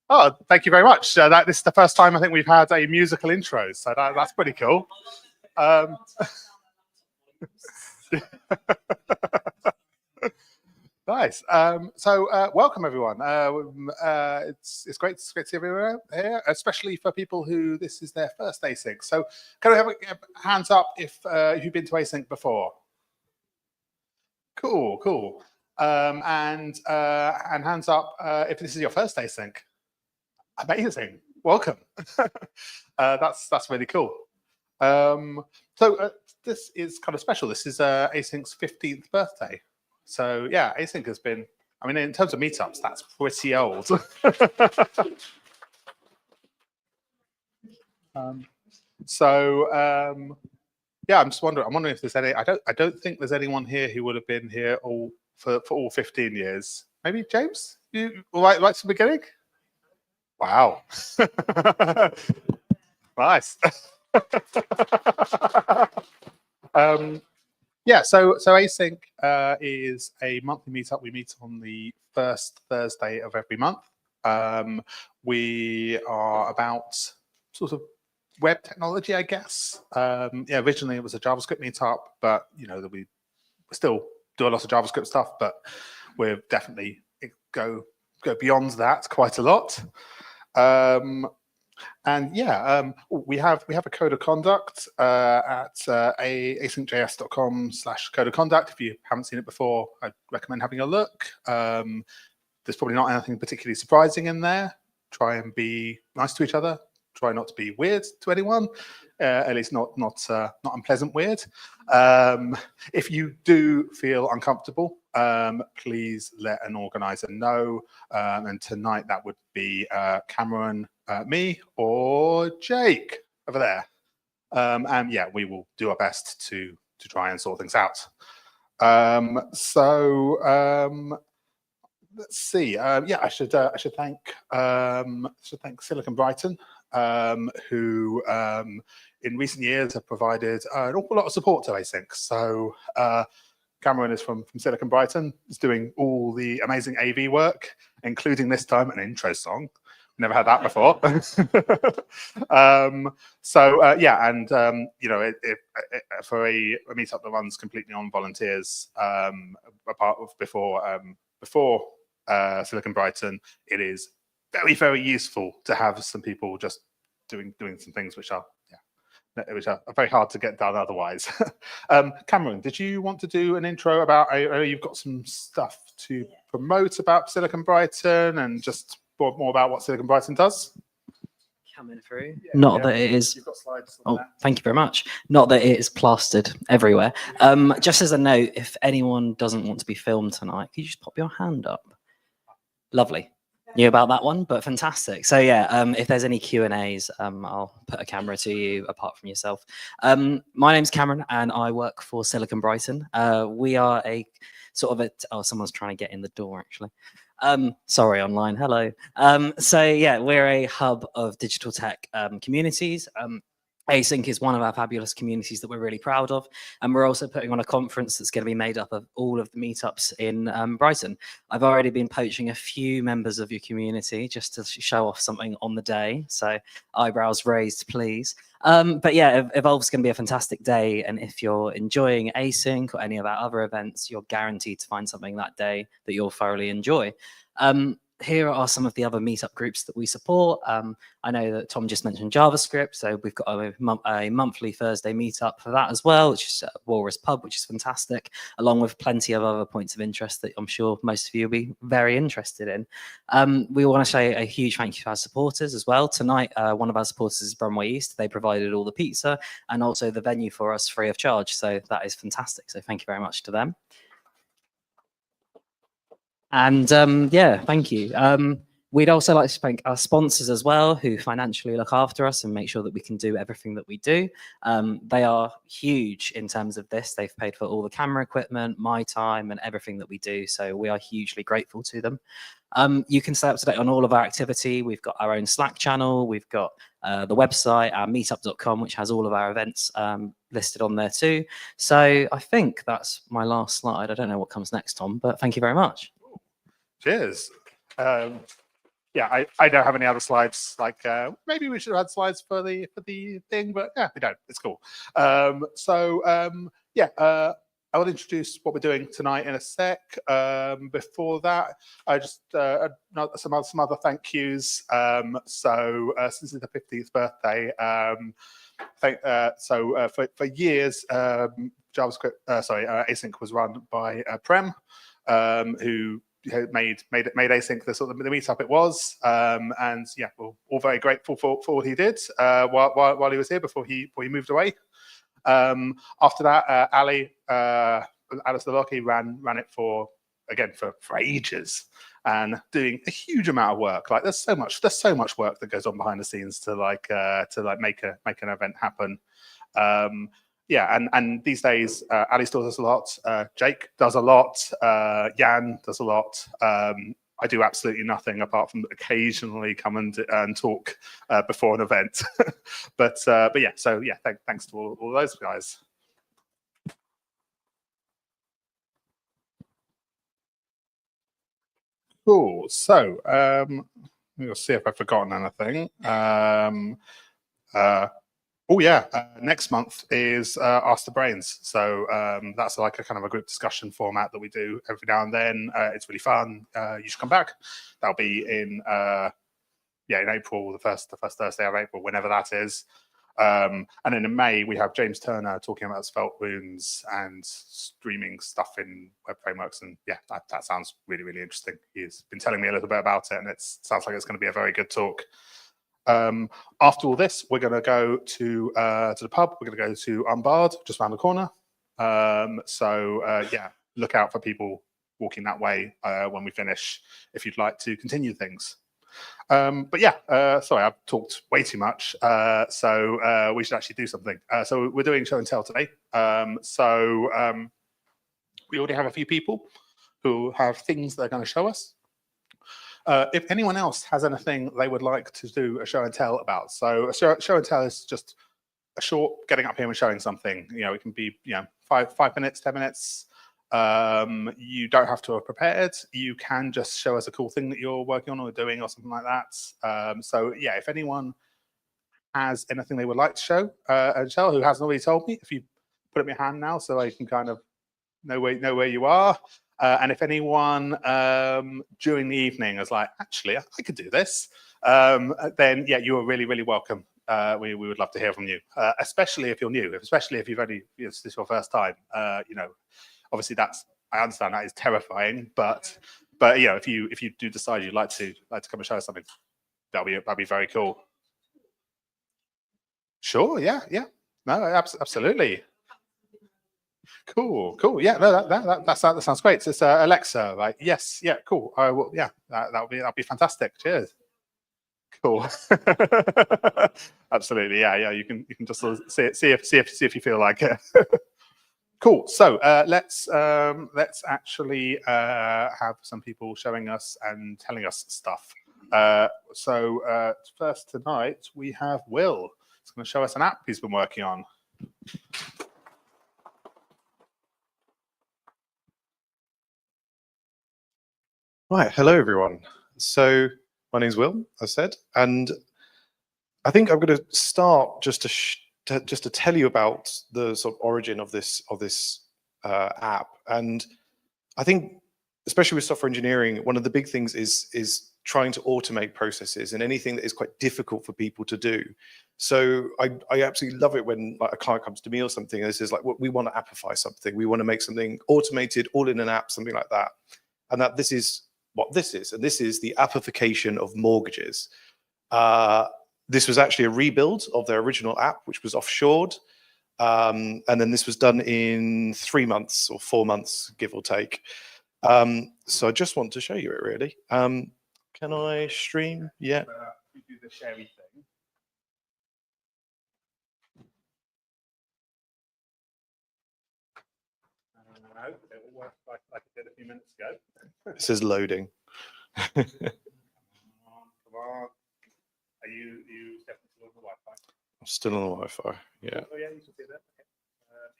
Oh, thank you very much. This is the first time I think we've had a musical intro, so that's pretty cool. Nice. Welcome everyone. It's great to see everyone here, especially for people who this is their first Async. So, can we have hands up if you've been to Async before? Cool. And hands up if this is your first Async. Amazing. Welcome. That's really cool. This is kind of special. This is Async's 15th birthday. So yeah, Async has been, I mean, in terms of meetups, that's pretty old. Yeah, I'm just wondering. I'm wondering if there's any. I don't think there's anyone here who would have been here for all 15 years. Maybe James, you right to the beginning. Wow. Nice. Yeah, so Async is a monthly meetup. We meet on the first Thursday of every month. We are about sort of web technology, I guess. Yeah, originally it was a JavaScript meetup, but you know, we still do a lot of JavaScript stuff, but we're definitely go beyond that quite a lot. And yeah, we have a code of conduct at asyncjs.com/code of conduct. If you haven't seen it before, I'd recommend having a look. There's probably not anything particularly surprising in there. Try and be nice to each other. Try not to be weird to anyone, at least not unpleasant weird. If you do feel uncomfortable, please let an organizer know. And tonight that would be Cameron, me, or Jake over there. And yeah, we will do our best to try and sort things out. Let's see. Yeah, I should thank Silicon Brighton, who in recent years have provided an awful lot of support to Async. So Cameron is from Silicon Brighton, is doing all the amazing AV work, including this time an intro song. Never had that before. Yeah, and you know, for a meetup that runs completely on volunteers, apart of before Silicon Brighton, it is very useful to have some people just doing some things which are very hard to get done otherwise. Cameron, did you want to do an intro about? You've got some stuff to promote about Silicon Brighton and just more about what Silicon Brighton does? Coming through. Not that it is. You've got slides. Oh, thank you very much. Not that it is plastered everywhere. Just as a note, if anyone doesn't want to be filmed tonight, could you just pop your hand up? Lovely. Knew about that one, but fantastic. So yeah, if there's any Q&As, I'll put a camera to you apart from yourself. My name's Cameron and I work for Silicon Brighton. We are a sort of oh, someone's trying to get in the door actually. Sorry, online, hello. So yeah, we're a hub of digital tech communities. Async is one of our fabulous communities that we're really proud of. And we're also putting on a conference that's going to be made up of all of the meetups in Brighton. I've already been poaching a few members of your community just to show off something on the day. So eyebrows raised, please. But yeah, Evolve's going to be a fantastic day. And if you're enjoying Async or any of our other events, you're guaranteed to find something that day that you'll thoroughly enjoy. Here are some of the other meetup groups that we support. I know that Tom just mentioned JavaScript, so we've got a monthly Thursday meetup for that as well, which is at Walrus Pub, which is fantastic, along with plenty of other points of interest that I'm sure most of you will be very interested in. We want to say a huge thank you to our supporters as well. Tonight, one of our supporters is Bromway East. They provided all the pizza and also the venue for us free of charge, so that is fantastic. So thank you very much to them. And yeah, thank you. We'd also like to thank our sponsors as well, who financially look after us and make sure that we can do everything that we do. They are huge in terms of this. They've paid for all the camera equipment, my time, and everything that we do. So we are hugely grateful to them. You can stay up to date on all of our activity. We've got our own Slack channel. We've got the website, our meetup.com, which has all of our events listed on there too. So I think that's my last slide. I don't know what comes next, Tom, but thank you very much. Cheers. yeah, I don't have any other slides. Like maybe we should have had slides for the thing, but yeah, we don't. It's cool. Yeah, I will introduce what we're doing tonight in a sec. Before that, I just some other thank yous. Since it's the 50th birthday, for years, JavaScript, Async was run by Prem, who made Async the sort of the meetup it was, and yeah, we're all very grateful for what he did while he was here before he moved away. After that, Alice Delocky ran it for ages, and doing a huge amount of work. Like there's so much work that goes on behind the scenes to make an event happen. Yeah, and these days, Ali still does a lot. Jake does a lot. Jan does a lot. I do absolutely nothing apart from occasionally come and talk before an event. but yeah, so yeah, thanks to all those guys. Cool. So we'll see if I've forgotten anything. Oh yeah, next month is Ask the Brains. So that's like a kind of a group discussion format that we do every now and then. It's really fun. You should come back. That'll be in April, the first Thursday of April, whenever that is. And then in May, we have James Turner talking about svelte wounds and streaming stuff in web frameworks. And yeah, that sounds really, really interesting. He's been telling me a little bit about it, and it sounds like it's going to be a very good talk. After all this, we're going to go to the pub. We're going to go to Unbarred, just around the corner. Yeah, look out for people walking that way when we finish, if you'd like to continue things. But yeah, sorry, I've talked way too much. We should actually do something. So we're doing show and tell today. We already have a few people who have things they're going to show us. If anyone else has anything they would like to do a show and tell about, so a show and tell is just a short getting up here and showing something. You know, it can be 5 minutes, 10 minutes. You don't have to have prepared. You can just show us a cool thing that you're working on or doing or something like that. So yeah, if anyone has anything they would like to show and tell who hasn't already told me, if you put up your hand now so I can kind of know where you are. And if anyone during the evening is like, actually, I could do this, then yeah, you are really, really welcome. We would love to hear from you, especially if you're new, especially if this is your first time. Obviously I understand that is terrifying, but if you do decide you'd like to come and show us something, that'd be very cool. Sure, yeah, no, absolutely. Cool. Yeah, no, that sounds great. So it's Alexa, right? Yes, yeah, cool. I will. Yeah, that'll be fantastic. Cheers. Cool. Absolutely. Yeah. You can just sort of see if you feel like it. Cool. So let's actually have some people showing us and telling us stuff. First tonight we have Will. He's going to show us an app he's been working on. Right, hello everyone. So my name's Will, as said, and I think I'm going to start just to tell you about the sort of origin of this app. And I think, especially with software engineering, one of the big things is trying to automate processes and anything that is quite difficult for people to do. So I absolutely love it when like a client comes to me or something and says like, we want to appify something, we want to make something automated, all in an app, something like that, and that this is what this is, and this is the appification of mortgages. This was actually a rebuild of their original app, which was offshored, and then this was done in 3 months or 4 months, give or take. So I just want to show you it really. Can I stream? Yeah. We do the sherry thing. No, it will work like it did a few minutes ago. It says loading. Come on. Are you definitely on the Wi-Fi? I'm still on the Wi-Fi. Yeah. Oh yeah, you can see that. Okay.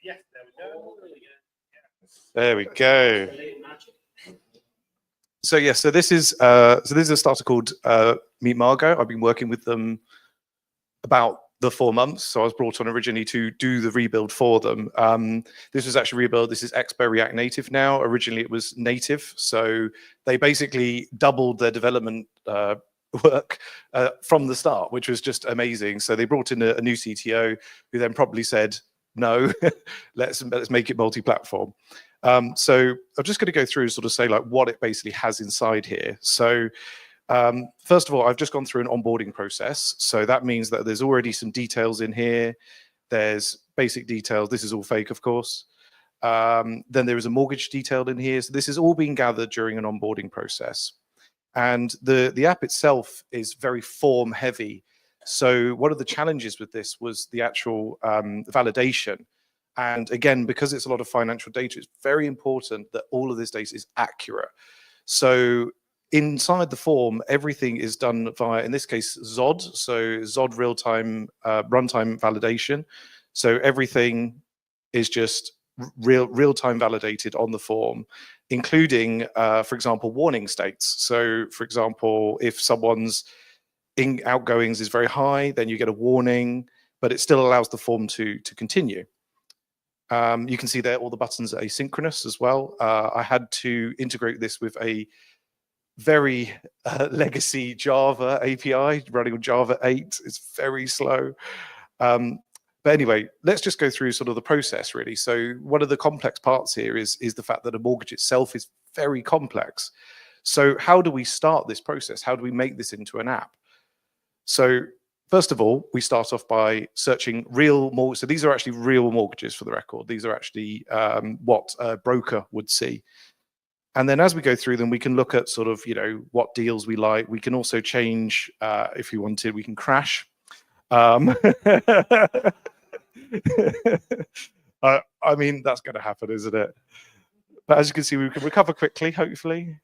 Yes, there we go. There we go. So yeah, so this is a startup called Meet Margot. I've been working with them about the 4 months. So I was brought on originally to do the rebuild for them. This was actually rebuild. This is Expo React Native now. Originally it was native. So they basically doubled their development work from the start, which was just amazing. So they brought in a new CTO who then probably said, no, let's make it multi-platform. So I'm just going to go through and sort of say like what it basically has inside here. So first of all, I've just gone through an onboarding process. So that means that there's already some details in here. There's basic details. This is all fake, of course. Then there is a mortgage detailed in here. So this is all being gathered during an onboarding process. And the app itself is very form heavy. So one of the challenges with this was the actual validation. And again, because it's a lot of financial data, it's very important that all of this data is accurate. So inside the form, everything is done via, in this case, Zod. So Zod real-time runtime validation. So everything is just real-time validated on the form, including, for example, warning states. So, for example, if someone's outgoings is very high, then you get a warning, but it still allows the form to continue. You can see there all the buttons are asynchronous as well. I had to integrate this with a very legacy Java API running on Java 8. It's very slow. But anyway, let's just go through sort of the process really. So one of the complex parts here is the fact that a mortgage itself is very complex. So how do we start this process? How do we make this into an app? So first of all, we start off by searching real mortgages. So these are actually real mortgages for the record. These are actually what a broker would see. And then as we go through them, we can look at sort of, you know, what deals we like. We can also change, if we wanted, we can crash. I mean, that's going to happen, isn't it? But as you can see, we can recover quickly, hopefully.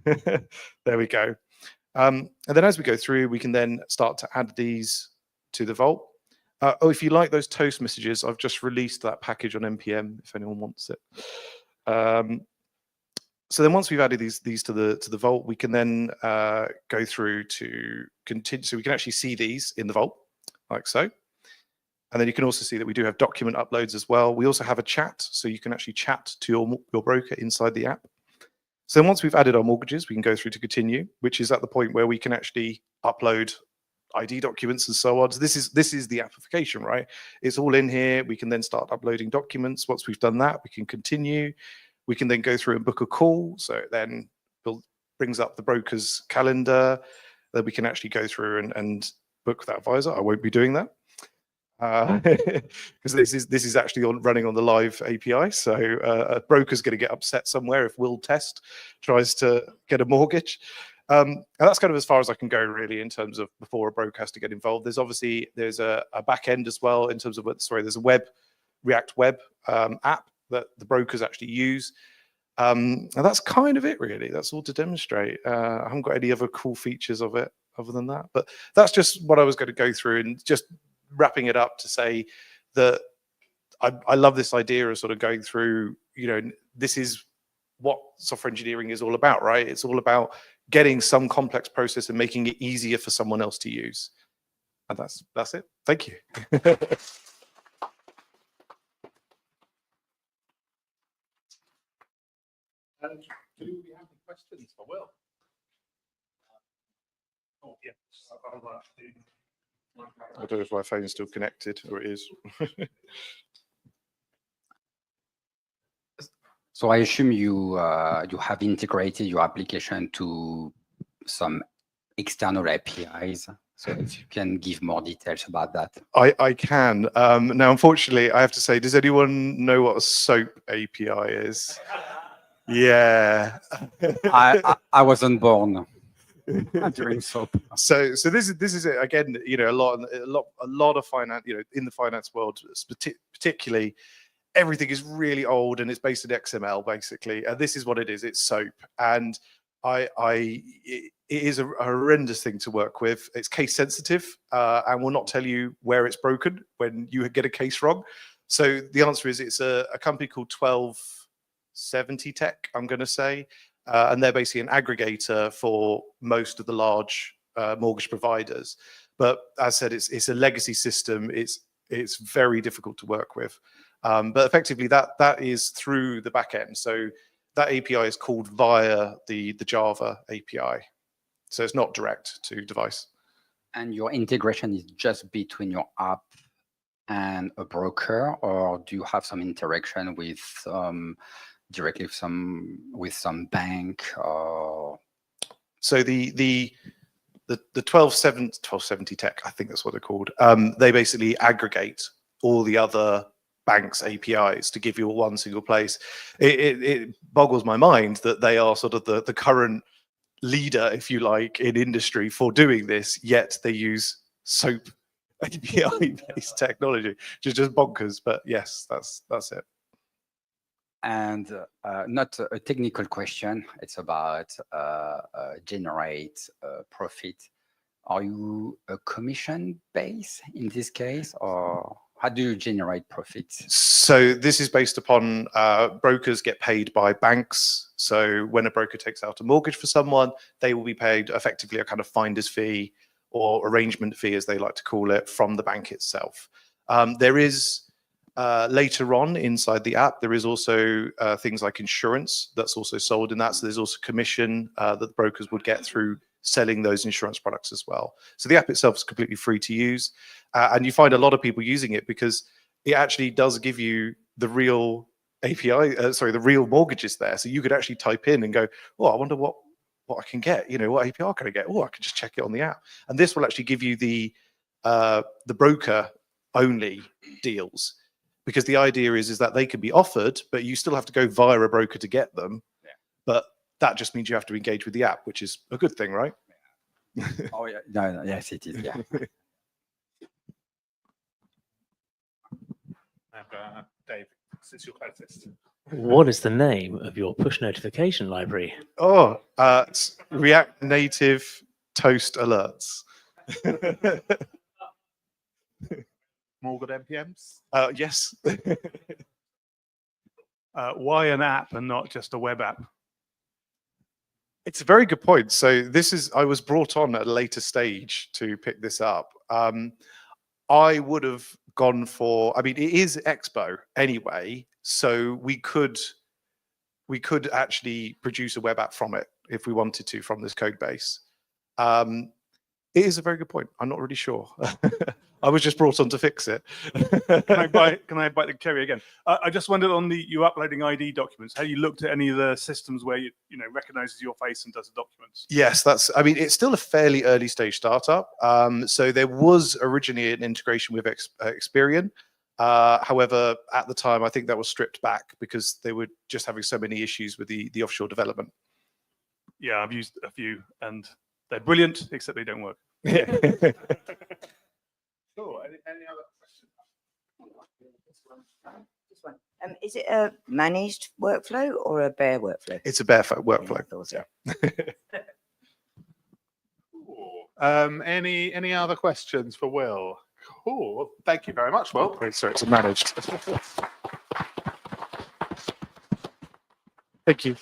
There we go. And then as we go through, we can then start to add these to the vault. Oh, if you like those toast messages, I've just released that package on NPM if anyone wants it. So then once we've added these to the vault, we can then go through to continue. So we can actually see these in the vault, like so. And then you can also see that we do have document uploads as well. We also have a chat, so you can actually chat to your broker inside the app. So then once we've added our mortgages, we can go through to continue, which is at the point where we can actually upload ID documents and so on. So this is the application, right? It's all in here. We can then start uploading documents. Once we've done that, we can continue. We can then go through and book a call. So it then brings up the broker's calendar. Then we can actually go through and book that advisor. I won't be doing that because this is actually running on the live API. So a broker's going to get upset somewhere if Will Test tries to get a mortgage. And that's kind of as far as I can go really in terms of before a broker has to get involved. There's a back end as well in terms of there's a React Web app that the brokers actually use. And that's kind of it really. That's all to demonstrate. I haven't got any other cool features of it other than that, but that's just what I was going to go through, and just wrapping it up to say that I love this idea of sort of going through, you know, this is what software engineering is all about, right? It's all about getting some complex process and making it easier for someone else to use. And that's it. Thank you. Do we have any questions for Will? Oh, yeah. I don't know if my phone's still connected, or it is. So I assume you have integrated your application to some external APIs. So if you can give more details about that. I can. Now, unfortunately, I have to say, does anyone know what a SOAP API is? Yeah. I wasn't born during SOAP. So this is it again. You know, a lot of finance. You know, in the finance world, particularly, everything is really old and it's based in XML basically. And this is what it is. It's SOAP, and it is a horrendous thing to work with. It's case sensitive and will not tell you where it's broken when you get a case wrong. So the answer is it's a company called 1270 Tech, I'm going to say. and they're basically an aggregator for most of the large mortgage providers. But as I said, it's a legacy system. It's very difficult to work with. But effectively, that is through the back end. So that API is called via the Java API. So it's not direct to device. And your integration is just between your app and a broker, or do you have some interaction with directly with some bank? Or so the 1270 tech, I think that's what they're called. They basically aggregate all the other banks' APIs to give you one single place. It boggles my mind that they are sort of the current leader, if you like, in industry for doing this, yet they use SOAP API-based technology, which is just bonkers. But yes, that's it. And not a technical question, it's about generate profit. Are you a commission base in this case, or how do you generate profits? So this is based upon brokers get paid by banks. So when a broker takes out a mortgage for someone, they will be paid effectively a kind of finder's fee or arrangement fee, as they like to call it, from the bank itself. There is later on inside the app, there is also things like insurance that's also sold in that. So there's also commission that the brokers would get through selling those insurance products as well. So the app itself is completely free to use. And you find a lot of people using it because it actually does give you the real API, the real mortgages there. So you could actually type in and go, oh, I wonder what I can get, what APR can I get? Oh, I can just check it on the app. And this will actually give you the broker only deals, because the idea is that they can be offered, but you still have to go via a broker to get them. Yeah. But that just means you have to engage with the app, which is a good thing, right? Yeah. Oh yeah, no, yes, it is. Yeah. Dave, since you're closest. What is the name of your push notification library? Oh, it's React Native Toast Alerts. More good NPMs? Yes. Why an app and not just a web app? It's a very good point. So I was brought on at a later stage to pick this up. I would have gone for, it is Expo anyway, so we could actually produce a web app from it if we wanted to, from this code base. It is a very good point. I'm not really sure. I was just brought on to fix it. Can I bite the cherry again? I just wondered on you uploading ID documents, how you looked at any of the systems where you recognizes your face and does the documents? Yes, it's still a fairly early stage startup. So there was originally an integration with Experian. However, at the time, I think that was stripped back because they were just having so many issues with the offshore development. Yeah, I've used a few and they're brilliant, except they don't work. Cool. Any other questions? This one. Is it a managed workflow or a bare workflow? It's a bare workflow. Yeah, Cool. Any other questions for Will? Cool. Thank you very much, Will. So it's managed. Thank you.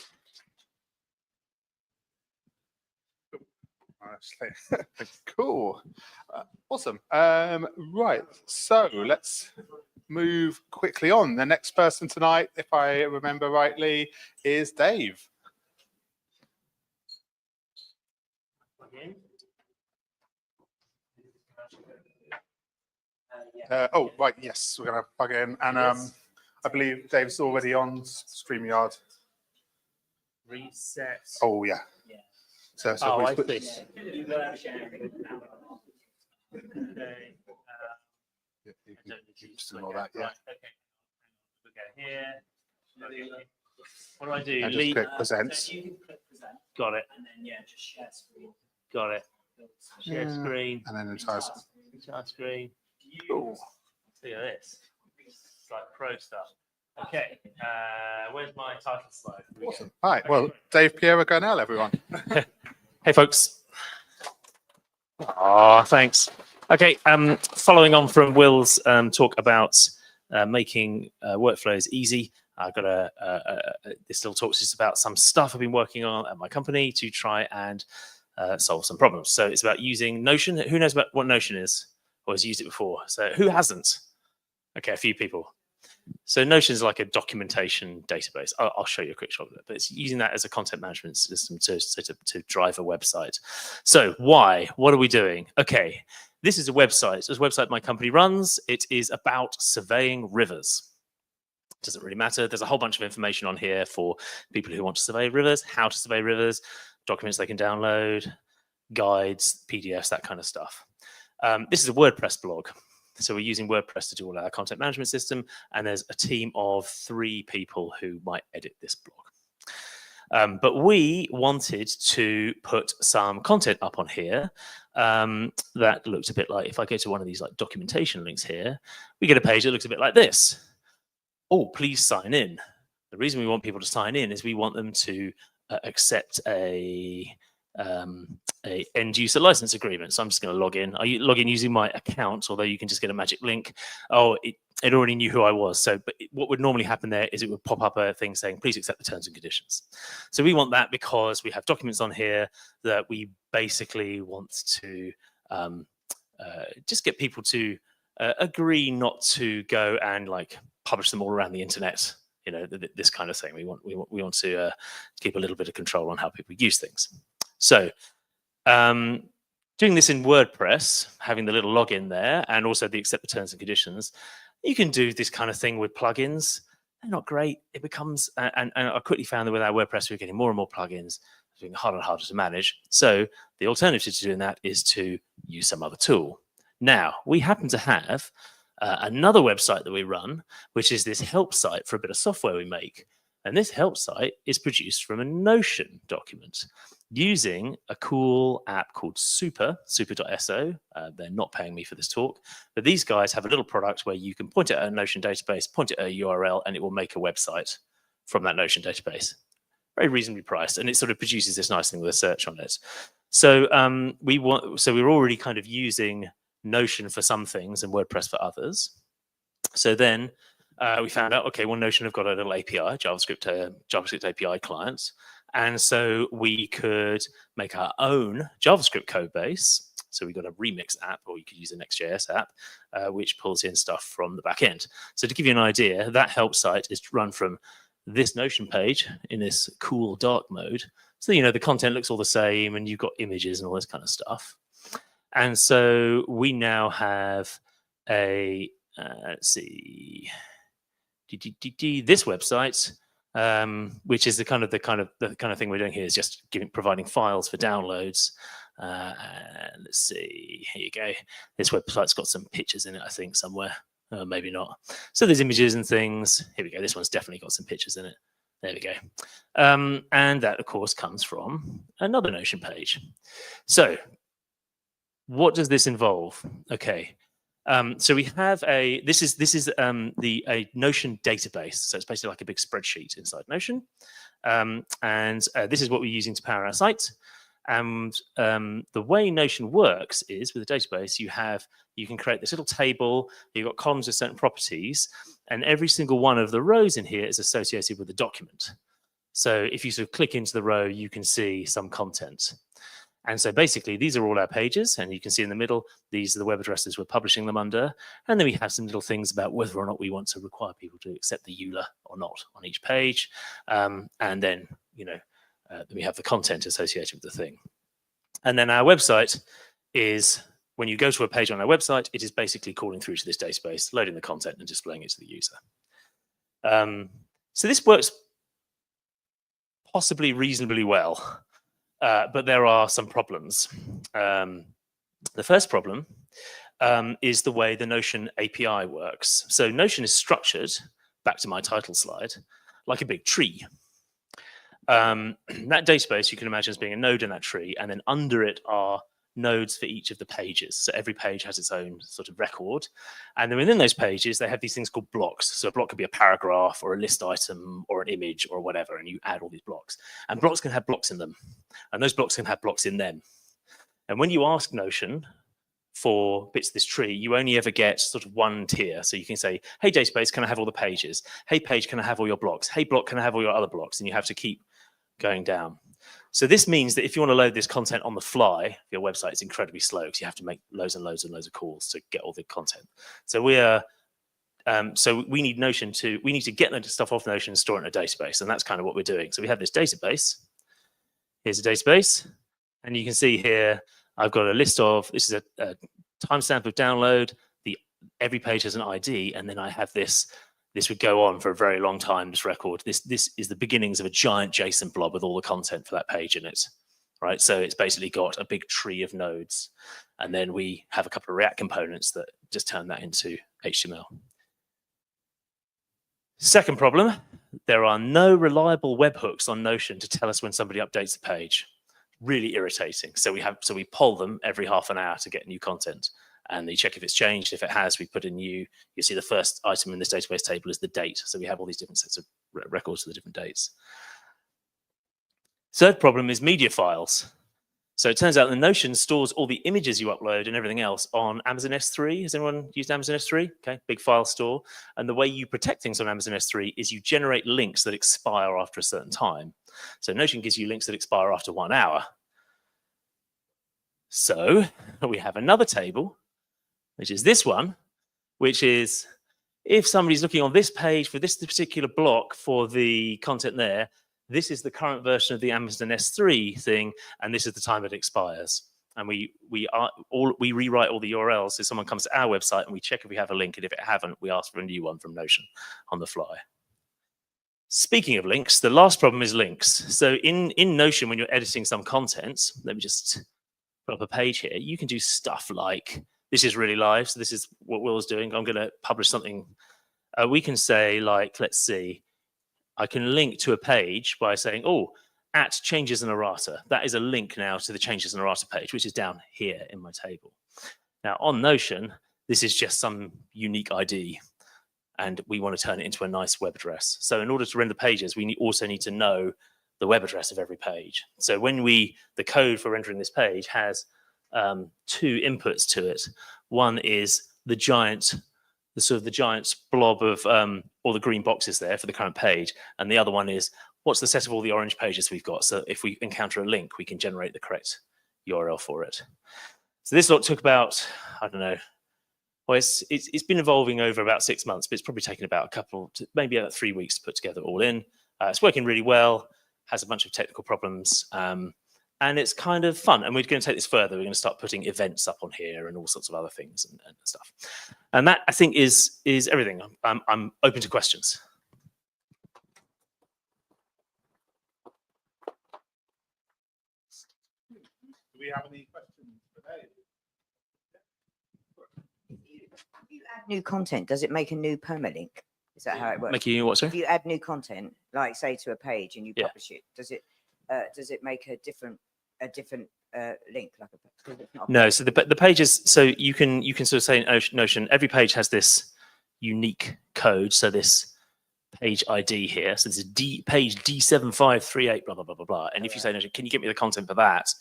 Cool. Awesome. Right. So let's move quickly on. The next person tonight, if I remember rightly, is Dave. Oh, right. Yes, we're going to plug in. And I believe Dave's already on StreamYard. Reset. Oh, yeah. So I we see. just ignore that, yeah. Okay. We go here. What do I do? And just click presents. So you can click present. Got it. And then just share screen. Got it. Share screen. And then entire screen. Cool. Look at this. It's like pro stuff. Okay. Where's my title slide? Awesome. All right. Well, Dave Piero Garnell, everyone. Hey, folks. Oh, thanks. Okay. Following on from Will's talk about making workflows easy, I've got this little talk just about some stuff I've been working on at my company to try and solve some problems. So it's about using Notion. Who knows about what Notion is or has used it before? So who hasn't? Okay, a few people. So Notion is like a documentation database. I'll show you a quick shot of it, but it's using that as a content management system to drive a website. So why? What are we doing? Okay, this is a website. This is a website my company runs. It is about surveying rivers. Doesn't really matter. There's a whole bunch of information on here for people who want to survey rivers, how to survey rivers, documents they can download, guides, PDFs, that kind of stuff. This is a WordPress blog. So we're using WordPress to do all our content management system, and there's a team of 3 people who might edit this blog. But we wanted to put some content up on here that looks a bit like, if I go to one of these like documentation links here, we get a page that looks a bit like this. Oh, please sign in. The reason we want people to sign in is we want them to accept a end user license agreement. So I'm just going to log in. I log in using my account, although you can just get a magic link. Oh, it already knew who I was. So but what would normally happen there is it would pop up a thing saying, please accept the terms and conditions. So we want that because we have documents on here that we basically want to just get people to agree not to go and like publish them all around the internet. You know, this kind of thing. We want to keep a little bit of control on how people use things. So doing this in WordPress, having the little login there, and also the accept the terms and conditions, you can do this kind of thing with plugins. They're not great. It becomes, and I quickly found that with our WordPress, we're getting more and more plugins, doing harder and harder to manage. So the alternative to doing that is to use some other tool. Now, we happen to have another website that we run, which is this help site for a bit of software we make. And this help site is produced from a Notion document using a cool app called super.so. They're not paying me for this talk, but these guys have a little product where you can point at a Notion database, point at a URL, and it will make a website from that Notion database. Very reasonably priced, and it sort of produces this nice thing with a search on it. So we're already kind of using Notion for some things and WordPress for others. So then we found out, okay, well, Notion have got a little API, JavaScript API client. And so we could make our own JavaScript code base. So we got a Remix app, or you could use a Next.js app, which pulls in stuff from the back end. So to give you an idea, that help site is run from this Notion page in this cool dark mode. So, you know, the content looks all the same and you've got images and all this kind of stuff. And so we now have a, let's see, this website, which is the kind of thing we're doing here is just providing files for downloads. Let's see, here you go. This website's got some pictures in it, I think, somewhere. Maybe not. So there's images and things. Here we go. This one's definitely got some pictures in it. There we go. And that, of course, comes from another Notion page. So what does this involve? Okay. So we have a Notion database. So it's basically like a big spreadsheet inside Notion. And this is what we're using to power our site. And the way Notion works is with a database, you can create this little table. You've got columns with certain properties, and every single one of the rows in here is associated with a document. So if you sort of click into the row, you can see some content. And so basically, these are all our pages, and you can see in the middle, these are the web addresses we're publishing them under. And then we have some little things about whether or not we want to require people to accept the EULA or not on each page. And then, then we have the content associated with the thing. And then our website is, when you go to a page on our website, it is basically calling through to this database, loading the content and displaying it to the user. So this works possibly reasonably well. But there are some problems. The first problem is the way the Notion API works. So Notion is structured, back to my title slide, like a big tree. That database you can imagine as being a node in that tree, and then under it are nodes for each of the pages. So every page has its own sort of record. And then within those pages, they have these things called blocks. So a block could be a paragraph or a list item or an image or whatever, and you add all these blocks. And blocks can have blocks in them, and those blocks can have blocks in them. And when you ask Notion for bits of this tree, you only ever get sort of one tier. So you can say, hey, database, can I have all the pages? Hey, page, can I have all your blocks? Hey, block, can I have all your other blocks? And you have to keep going down. So this means that if you want to load this content on the fly, your website is incredibly slow because you have to make loads and loads and loads of calls to get all the content. So we need Notion we need to get the stuff off Notion and store it in a database. And that's kind of what we're doing. So we have this database. Here's a database. And you can see here, I've got a list of, this is a timestamp of download. Every page has an ID. And then I have this would go on for a very long time, this record. This is the beginnings of a giant JSON blob with all the content for that page in it, right? So it's basically got a big tree of nodes. And then we have a couple of React components that just turn that into HTML. Second problem, there are no reliable webhooks on Notion to tell us when somebody updates the page. Really irritating. So we poll them every half an hour to get new content. And you check if it's changed. If it has, we put in new. You see the first item in this database table is the date. So we have all these different sets of records for the different dates. Third problem is media files. So it turns out the Notion stores all the images you upload and everything else on Amazon S3. Has anyone used Amazon S3? Okay, big file store. And the way you protect things on Amazon S3 is you generate links that expire after a certain time. So Notion gives you links that expire after 1 hour. So we have another table, which is this one, which is if somebody's looking on this page for this particular block for the content there, this is the current version of the Amazon S3 thing, and this is the time it expires. And we rewrite all the URLs. So someone comes to our website and we check if we have a link, and if it haven't, we ask for a new one from Notion on the fly. Speaking of links, the last problem is links. So in Notion, when you're editing some content, let me just put up a page here. You can do stuff like, this is really live, so this is what Will's doing. I'm going to publish something. We can say, like, let's see, I can link to a page by saying, oh, at changes and errata. That is a link now to the changes and errata page, which is down here in my table. Now on Notion, this is just some unique ID, and we want to turn it into a nice web address. So in order to render pages, we also need to know the web address of every page. So when the code for rendering this page has two inputs to it. One is the giant blob of all the green boxes there for the current page, and the other one is what's the set of all the orange pages we've got. So if we encounter a link, we can generate the correct URL for it. So this lot took about, I don't know, well, it's been evolving over about 6 months, but it's probably taken about maybe about 3 weeks to put together all in. It's working really well, has a bunch of technical problems. And it's kind of fun. And we're going to take this further. We're going to start putting events up on here and all sorts of other things and stuff. And that, I think, is everything. I'm open to questions. Do we have any questions today? If you add new content, does it make a new permalink? Is that how it works? Making what, sorry? If you add new content, like say to a page and you Yeah. publish it, does it make a different link, like a No, so the pages, so you can sort of say in Notion, every page has this unique code. So this page ID here, so this is page D7538, blah, blah, blah, blah, blah. And if you say, Notion, can you get me the content for that?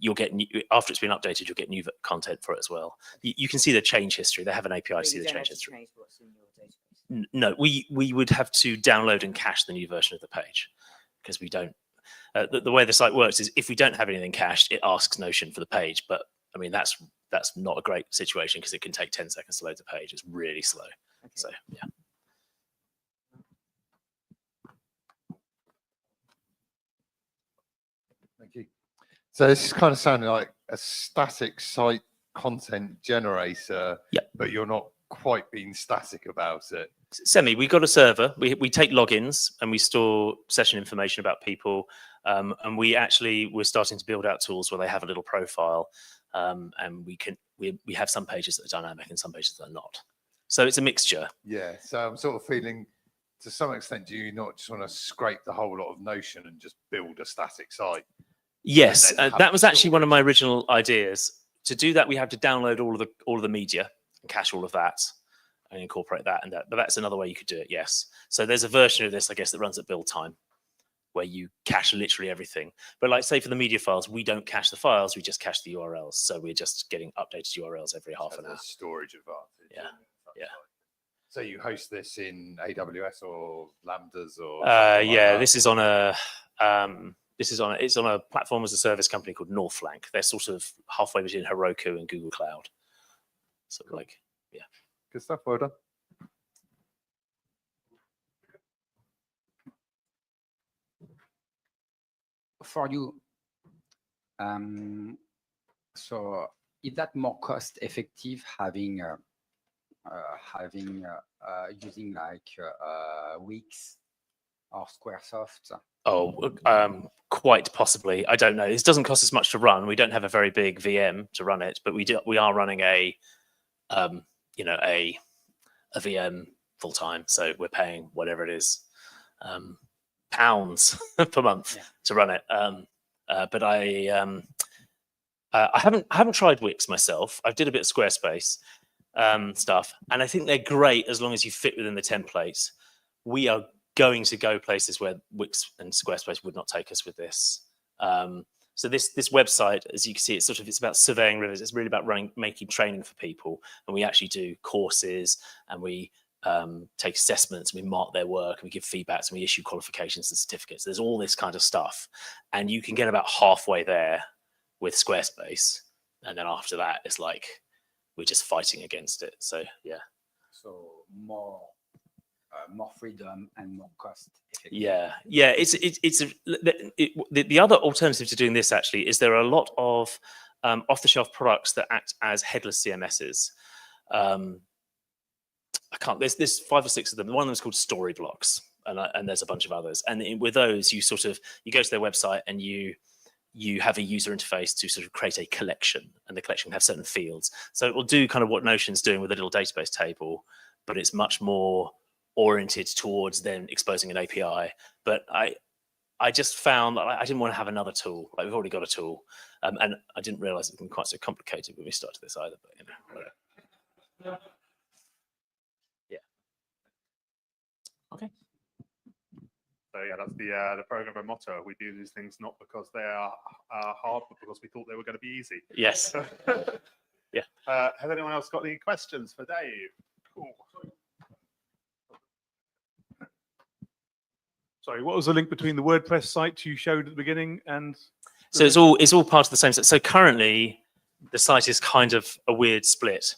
You'll get after it's been updated, you'll get new content for it as well. You can see the change history. They have an API to see the change history. Change what's in your database. No, we would have to download and cache the new version of the page because we don't. The way the site works is if we don't have anything cached, it asks Notion for the page. But I mean, that's not a great situation because it can take 10 seconds to load the page. It's really slow. Okay. So yeah. Thank you. So this is kind of sounding like a static site content generator, yep. But you're not quite being static about it. We've got a server. We take logins and we store session information about people. And we're starting to build out tools where they have a little profile. And we have some pages that are dynamic and some pages that are not. So it's a mixture. Yeah. So I'm sort of feeling, to some extent, do you not just want to scrape the whole lot of Notion and just build a static site? Yes, that was actually one of my original ideas. To do that, we have to download all of the media and cache all of that and incorporate that. But that's another way you could do it. Yes. So there's a version of this, I guess, that runs at build time. where you cache literally everything. But like say for the media files, we don't cache the files, we just cache the URLs. So we're just getting updated URLs every half an hour. Storage advantage. Yeah. Yeah. So you host this in AWS or Lambdas or? Yeah, this is on a it's on a platform as a service company called Northflank. They're sort of halfway between Heroku and Google Cloud. So like, yeah. Good stuff. Well done. For you, so is that more cost effective having using like Wix or Squaresoft? Oh, quite possibly. I don't know. This doesn't cost us much to run. We don't have a very big VM to run it, but we are running a VM full time. So we're paying whatever it is, pounds per month to run it. But I haven't tried Wix myself. I did a bit of Squarespace stuff, and I think they're great as long as you fit within the templates. We are going to go places where Wix and Squarespace would not take us with this. So this website, as you can see, it's about surveying rivers. It's really about making training for people, and we actually do courses, and we take assessments, and we mark their work, and we give feedbacks, and we issue qualifications and certificates. There's all this kind of stuff, and you can get about halfway there with Squarespace, and then after that, it's like we're just fighting against it. So yeah. So more freedom and more cost effective. Yeah. The other alternative to doing this actually is there are a lot of off-the-shelf products that act as headless CMSs. There's 5 or 6 of them. One of them is called Storyblocks, and there's a bunch of others. And with those, you go to their website and you have a user interface to sort of create a collection, and the collection will have certain fields. So it will do kind of what Notion's doing with a little database table, but it's much more oriented towards then exposing an API. But I just found that I didn't want to have another tool. Like we've already got a tool, and I didn't realize it was quite so complicated when we started this either. But whatever. Yeah. Okay. So yeah, that's the programmer motto. We do these things not because they are hard, but because we thought they were going to be easy. Yes. Yeah. Has anyone else got any questions for Dave? Cool. Sorry, what was the link between the WordPress site you showed at the beginning and? So it's all part of the same set. So currently, the site is kind of a weird split.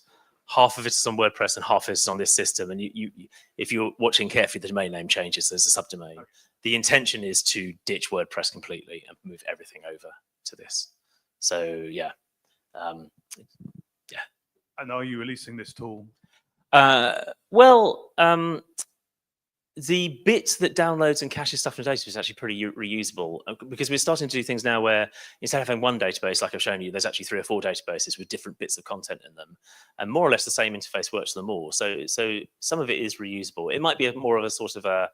Half of it is on WordPress and half of it is on this system. And you if you're watching carefully, the domain name changes. There's a subdomain. Okay. The intention is to ditch WordPress completely and move everything over to this. So yeah, yeah. And are you releasing this tool? The bit that downloads and caches stuff in a database is actually pretty reusable, because we're starting to do things now where instead of having one database, like I've shown you, there's actually 3 or 4 databases with different bits of content in them, and more or less the same interface works for them all. So some of it is reusable. It might be more of a sort of a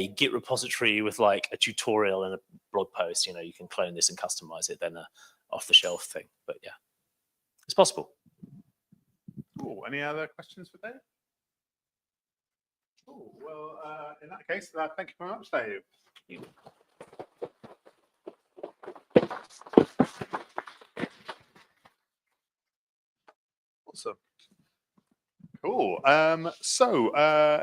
Git repository with like a tutorial and a blog post. You can clone this and customize it than a off-the-shelf thing. But yeah, it's possible. Cool. Any other questions for Dave? Cool. Well, in that case, thank you very much, Dave. Awesome. Cool. So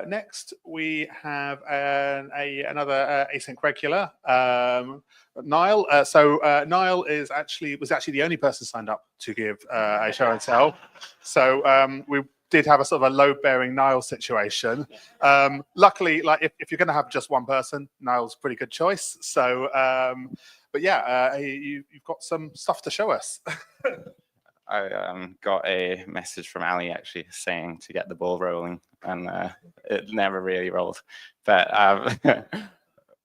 next we have another async regular, Niall. Niall was actually the only person signed up to give a show and tell. So we did have a sort of a load-bearing Niall situation. Luckily, like if you're going to have just one person, Niall's a pretty good choice. So, but yeah, you've got some stuff to show us. I got a message from Ali actually saying to get the ball rolling, and it never really rolled. But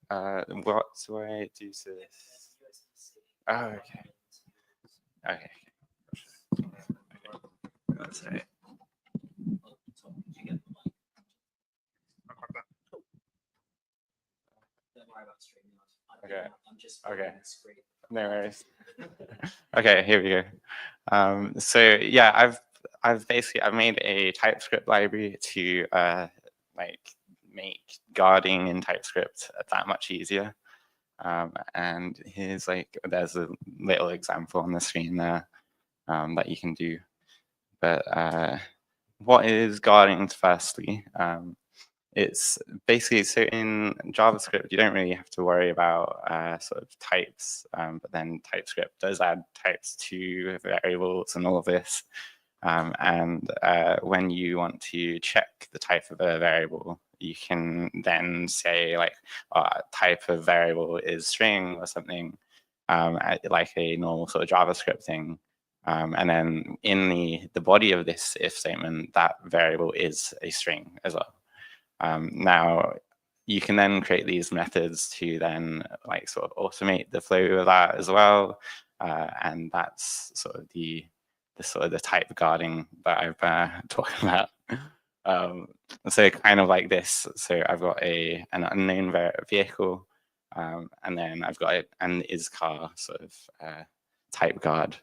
what do I do to this? Oh, okay. Okay. That's right. Okay. Okay. No worries. Okay, here we go. So yeah, I've made a TypeScript library to like make guarding in TypeScript that much easier. And here's there's a little example on the screen there that you can do. But what is guarding firstly? It's basically, so in JavaScript, you don't really have to worry about sort of types, but then TypeScript does add types to variables and all of this. And when you want to check the type of a variable, you can then say type of variable is string or something, like a normal sort of JavaScript thing. And then in the body of this if statement, that variable is a string as well. Now, you can then create these methods to then sort of automate the flow of that as well. And that's sort of the type guarding that I've talked about. So kind of like this. So I've got an unknown vehicle, and then I've got an is_car sort of type guard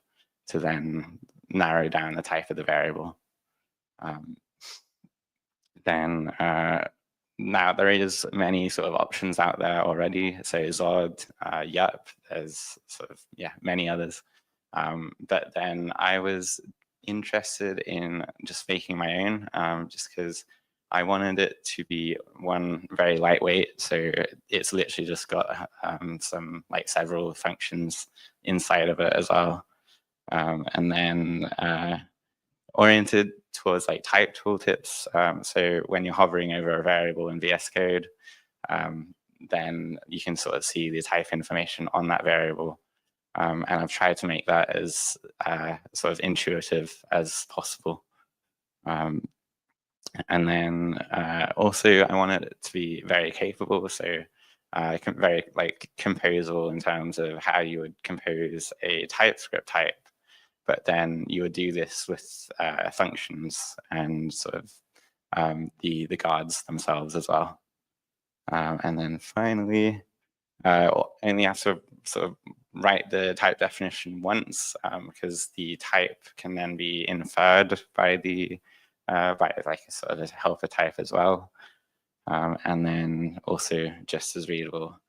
to then narrow down the type of the variable. Then now there is many sort of options out there already. So Zod, Yup, there's sort of many others. But then I was interested in just making my own, just because I wanted it to be one very lightweight. So it's literally just got some several functions inside of it as well. And then oriented towards type tooltips. So when you're hovering over a variable in VS Code, then you can sort of see the type information on that variable. And I've tried to make that as sort of intuitive as possible. And then also I wanted it to be very capable. So very composable in terms of how you would compose a TypeScript type. But then you would do this with functions and sort of the guards themselves as well. And then finally, only have to sort of write the type definition once, because the type can then be inferred by by a sort of helper type as well. And then also just as readable,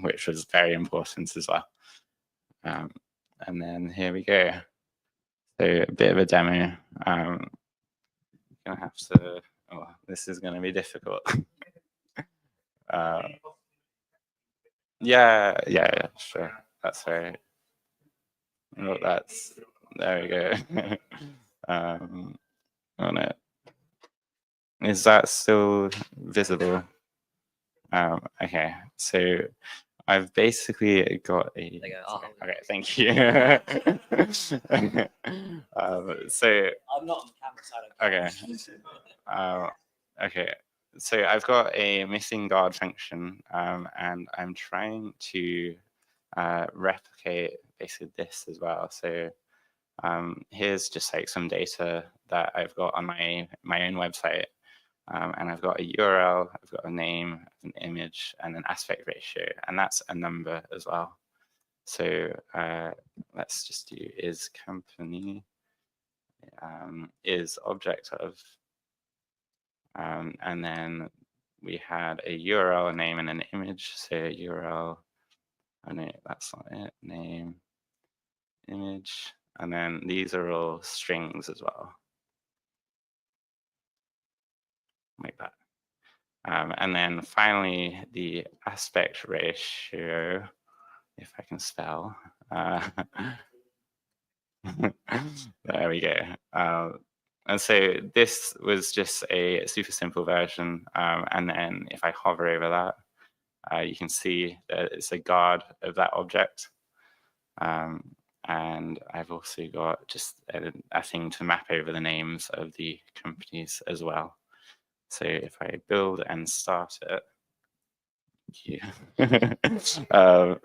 which was very important as well. And then here we go. So a bit of a demo. Gonna have to. Oh, this is gonna be difficult. Yeah, sure. That's right. Oh, there we go. On it. Is that still visible? Okay, so I've basically got a. There you go. Oh. Okay, thank you. So I'm not on the camera side. Okay. Okay. So I've got a missing guard function, and I'm trying to replicate basically this as well. So here's just some data that I've got on my own website. And I've got a URL, I've got a name, an image, and an aspect ratio, and that's a number as well. So let's just do is company is object of, and then we had a URL, a name, and an image. So URL, oh no, that's not it. Name, image, and then these are all strings as well. Like that. And then finally, the aspect ratio, if I can spell. There we go. And so this was just a super simple version. And then if I hover over that, you can see that it's a guard of that object. And I've also got just a thing to map over the names of the companies as well. So if I build and start it,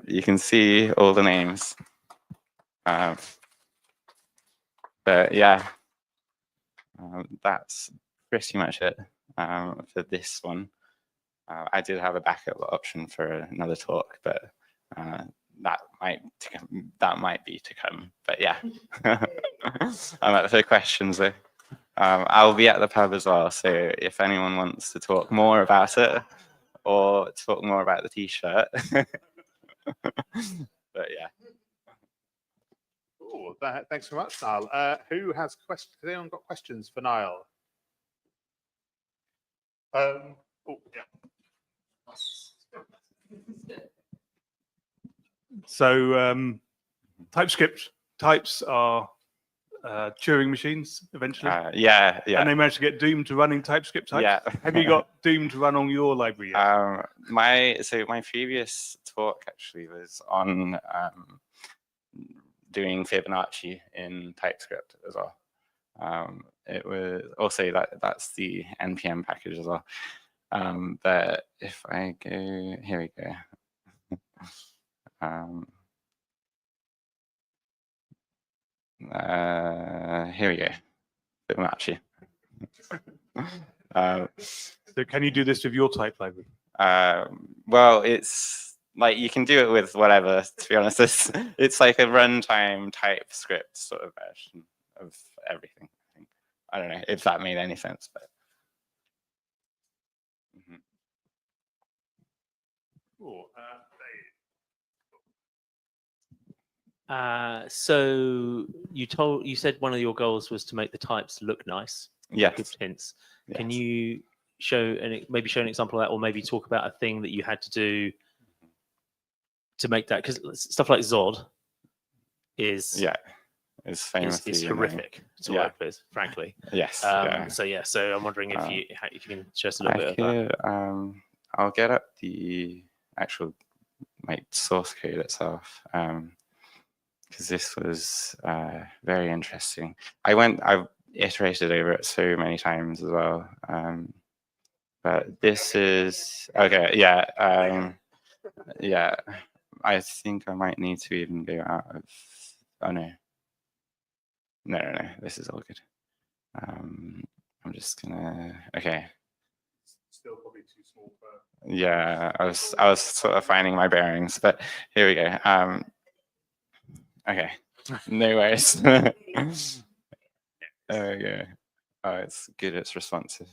you can see all the names. But yeah, that's pretty much it for this one. I did have a backup option for another talk, but that might be to come. But yeah, I'm up for questions though. I'll be at the pub as well, so if anyone wants to talk more about it, or talk more about the t-shirt. But yeah. Cool. Thanks very much, Niall. Who has questions? Has anyone got questions for Niall? Oh, yeah. So TypeScript types are Turing machines eventually, Yeah, yeah. and they managed to get Doom to running TypeScript types. Yeah. Have you got Doom to run on your library yet? My previous talk actually was on doing Fibonacci in TypeScript as well. It was also that's the npm package as well. But if I go, here we go. Here we go. Fibonacci. So can you do this with your type library? Well, it's like you can do it with whatever. To be honest, it's like a runtime TypeScript sort of version of everything. I think. I don't know if that made any sense, but. Cool. So you said one of your goals was to make the types look nice. Yes. Give hints. Yes. Can you maybe show an example of that, or maybe talk about a thing that you had to do to make that? Because stuff like Zod is it's famously is horrific to work with, frankly. Yes. So I'm wondering if you can show us a little bit of that. I'll get up the actual source code itself. Because this was very interesting. I've iterated over it so many times as well. But this is okay. Yeah. Yeah. I think I might need to even go out of. Oh no. No. This is all good. I'm just gonna. Okay. Still probably too small for. Yeah, I was sort of finding my bearings, but here we go. Okay, no worries. There we go. Oh, it's good. It's responsive.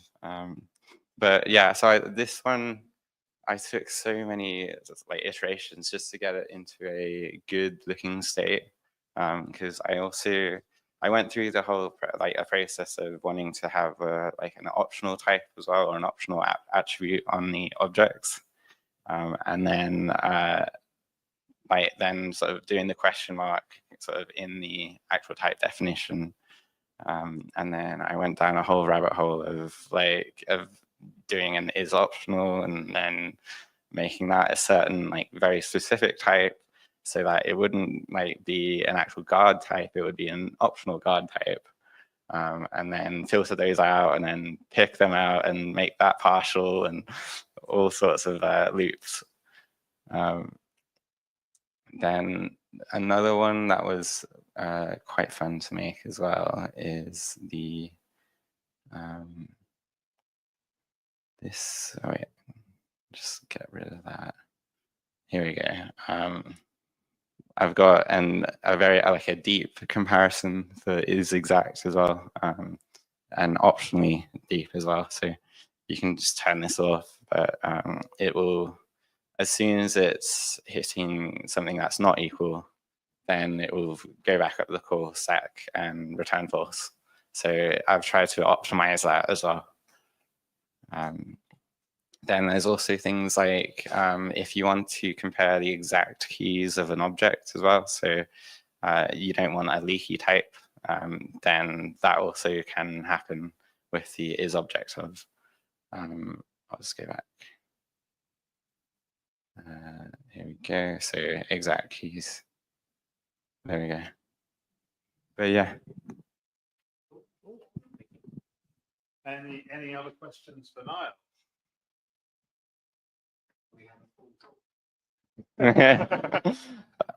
But yeah, so this one, I took so many iterations just to get it into a good-looking state. Because I went through the whole a process of wanting to have an optional type as well, or an optional attribute on the objects, and then then sort of doing the question mark sort of in the actual type definition. And then I went down a whole rabbit hole of doing an is optional and then making that a certain very specific type, so that it wouldn't be an actual guard type, it would be an optional guard type. And then filter those out and then pick them out and make that partial and all sorts of loops. Then another one that was quite fun to make as well is the just get rid of that. Here we go. I've got a very a deep comparison for is exact as well, and optionally deep as well. So you can just turn this off, but it will, as soon as it's hitting something that's not equal, then it will go back up the call stack and return false. So I've tried to optimize that as well. Then there's also things like if you want to compare the exact keys of an object as well, so you don't want a leaky type, then that also can happen with the is object of. I'll just go back. Here we go. So exact keys. There we go. But yeah. Any other questions for Niall?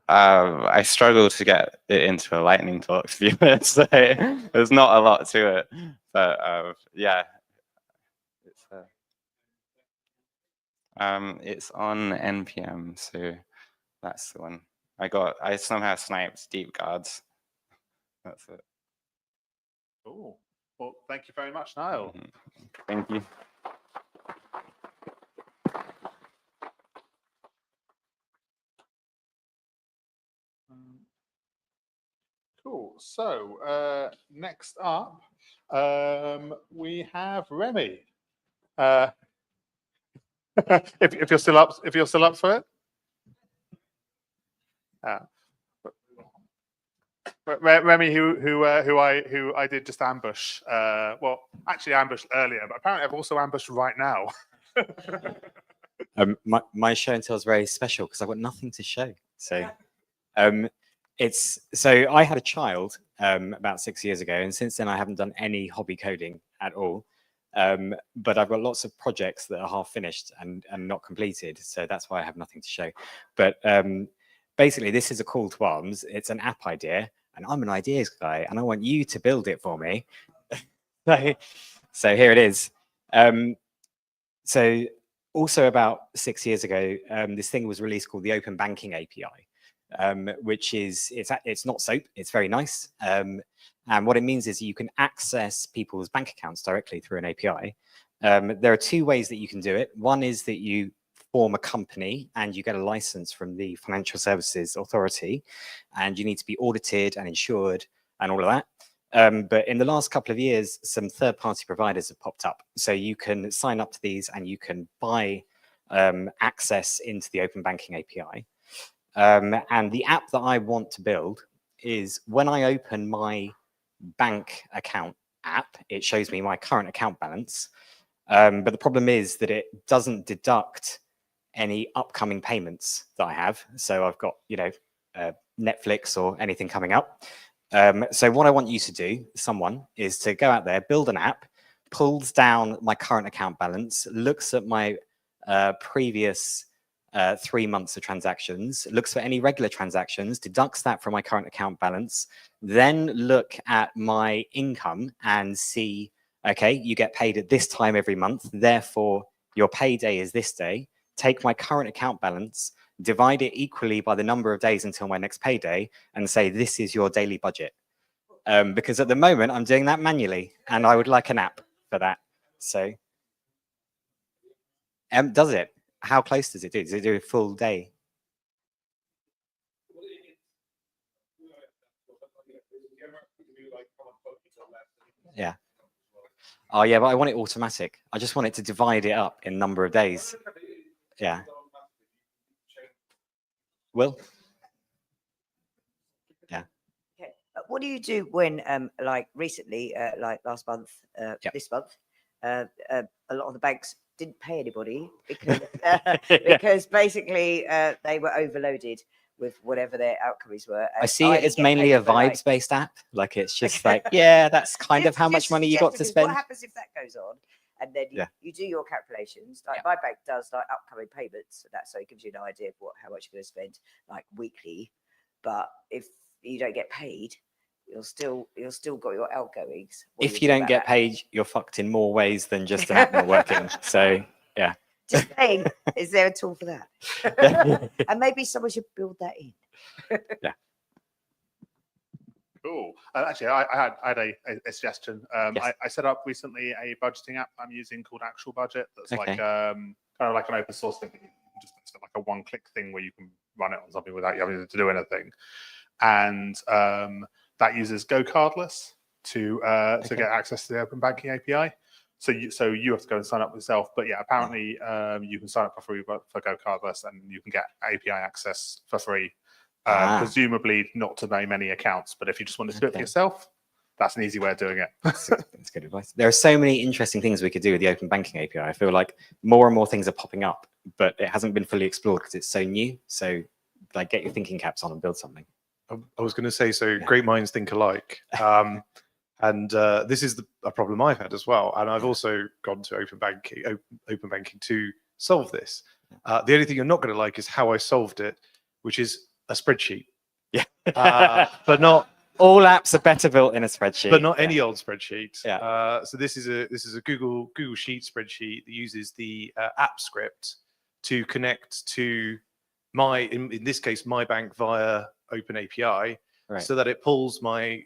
I struggle to get it into a lightning talk, to be honest. So there's not a lot to it, but yeah, it's on npm, so that's the one. I somehow sniped deep guards. That's it. Cool. Well, thank you very much, Niall. Thank you. So next up, we have Remy. If you're still up for it. Remy, who I did just ambush. Well, actually ambushed earlier, but apparently I've also ambushed right now. My show and tell is very special because I've got nothing to show. So, I had a child about 6 years ago, and since then I haven't done any hobby coding at all. But I've got lots of projects that are half finished and not completed, so that's why I have nothing to show. But basically, this is a call to arms. It's an app idea, and I'm an ideas guy, and I want you to build it for me. So here it is. So also about 6 years ago, this thing was released called the Open Banking API, which is it's not SOAP. It's very nice. And what it means is you can access people's bank accounts directly through an API. There are two ways that you can do it. One is that you form a company and you get a license from the Financial Services Authority, and you need to be audited and insured and all of that. But in the last couple of years, some third-party providers have popped up. So you can sign up to these and you can buy access into the Open Banking API. And the app that I want to build is when I open my bank account app, it shows me my current account balance. But the problem is that it doesn't deduct any upcoming payments that I have. So I've got, Netflix or anything coming up. So what I want you to do, is to go out there, build an app, pulls down my current account balance, looks at my previous 3 months of transactions, looks for any regular transactions, deducts that from my current account balance, then look at my income and see, okay, you get paid at this time every month, therefore your payday is this day. Take my current account balance, divide it equally by the number of days until my next payday, and say this is your daily budget. Because at the moment I'm doing that manually, and I would like an app for that. So, does it? How close does it do? Does it do a full day? Yeah. Oh yeah, but I want it automatic. I just want it to divide it up in number of days. Yeah. Will? Yeah. Okay. What do you do when, like recently, like last month, this month, a lot of the banks didn't pay anybody because basically they were overloaded with whatever their outcomes were. I see it as mainly a vibes-based app. Like it's just like, yeah, that's kind of how much money you got to spend. What happens if that goes on? And then you do your calculations. Like my bank does like upcoming payments, so it gives you an idea of how much you're going to spend like weekly. But if you don't get paid, you'll still got your outgoings. If you don't get paid, you're fucked in more ways than just an app not working. So yeah. Just saying, is there a tool for that? And maybe someone should build that in. Yeah. Cool. Actually, I had a suggestion. Yes. I set up recently a budgeting app I'm using called Actual Budget. That's like kind of like an open source thing. Just it's like a one-click thing where you can run it on something without you having to do anything. And that uses Go Cardless to get access to the Open Banking API. So you have to go and sign up yourself. But yeah, apparently you can sign up for free for Go Cardless, and you can get API access for free. Presumably not to very many accounts, but if you just want to do it for yourself, that's an easy way of doing it. That's good advice. There are so many interesting things we could do with the Open Banking API. I feel like more and more things are popping up, but it hasn't been fully explored because it's so new. So like get your thinking caps on and build something. I was going to say, great minds think alike. And this is a problem I've had as well. And I've also gone to Open Banking to solve this. The only thing you're not going to like is how I solved it, which is a spreadsheet. Yeah. But not all apps are better built in a spreadsheet. But not any old spreadsheet. Yeah. So this is a Google Sheet spreadsheet that uses the app script to connect to in this case my bank via Open API, so that it pulls my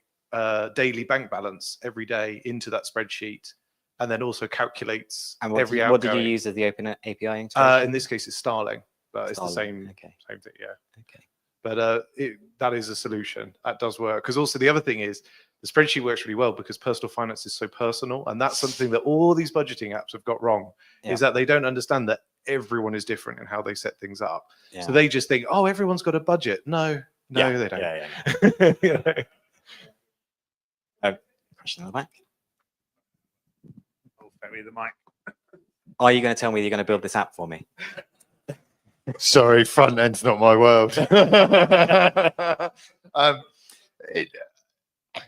daily bank balance every day into that spreadsheet, and then also calculates every outgoing. What did you use as the Open API? In this case, it's Starling, but it's the same thing. Yeah. Okay. But that is a solution. That does work. Because also the other thing is the spreadsheet works really well because personal finance is so personal. And that's something that all these budgeting apps have got wrong, is that they don't understand that everyone is different in how they set things up. So they just think, oh, everyone's got a budget. No, they don't. You know? Question on the back. Oh, Ferry, the mic. Are you going to tell me you're going to build this app for me? Sorry, front end's not my world.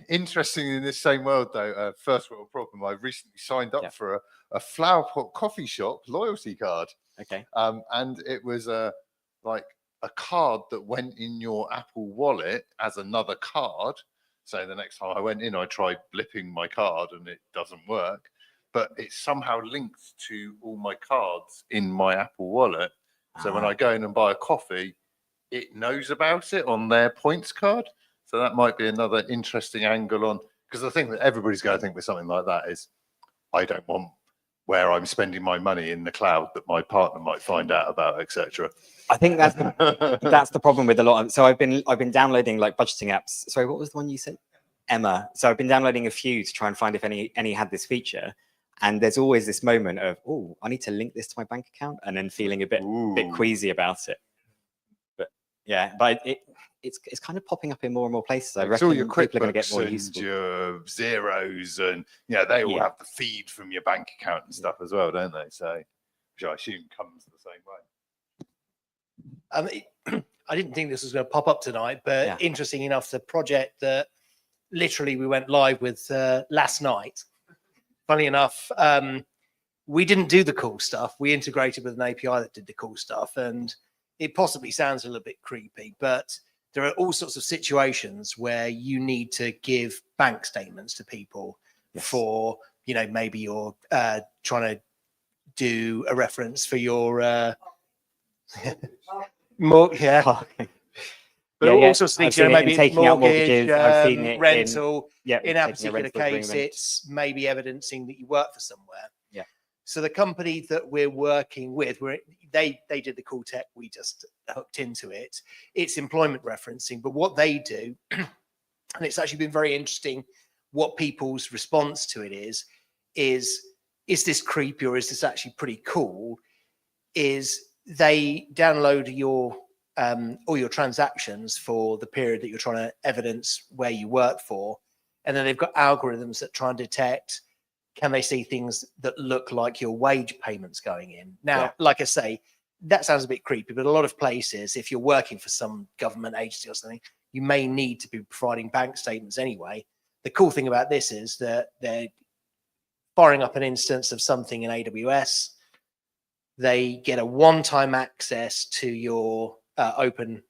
Interesting in this same world, though. First world problem. I recently signed up for a flower pot coffee shop loyalty card. Okay. And it was like a card that went in your Apple Wallet as another card. So the next time I went in, I tried blipping my card and it doesn't work. But it's somehow linked to all my cards in my Apple Wallet. So when I go in and buy a coffee, it knows about it on their points card. So that might be another interesting angle on, because the thing that everybody's going to think with something like that is, I don't want where I'm spending my money in the cloud that my partner might find out about, etc. I think that's the problem with a lot of. So I've been downloading like budgeting apps. Sorry, what was the one you said? Emma. So I've been downloading a few to try and find if any had this feature. And there's always this moment of, oh, I need to link this to my bank account, and then feeling a bit queasy about it. But yeah, but it's kind of popping up in more and more places. I reckon all your people are going to get more and useful. your zeros, and they all have the feed from your bank account and stuff as well, don't they? So, which I assume comes the same way. I didn't think this was going to pop up tonight, but interesting enough, the project that literally we went live with last night. Funny enough, we didn't do the cool stuff. We integrated with an API that did the cool stuff, and it possibly sounds a little bit creepy, but there are all sorts of situations where you need to give bank statements to people for, maybe you're trying to do a reference for your But all sorts of things, maybe it's mortgage, rental. In our particular case, it's maybe evidencing that you work for somewhere. Yeah. So the company that we're working with, they did the cool tech, we just hooked into it. It's employment referencing, but what they do, and it's actually been very interesting, what people's response to it is this creepy or is this actually pretty cool? Is they download all your transactions for the period that you're trying to evidence where you work for. And then they've got algorithms that try and detect, can they see things that look like your wage payments going in? Now, like I say, that sounds a bit creepy, but a lot of places, if you're working for some government agency or something, you may need to be providing bank statements anyway. The cool thing about this is that they're firing up an instance of something in AWS. They get a one-time access to your open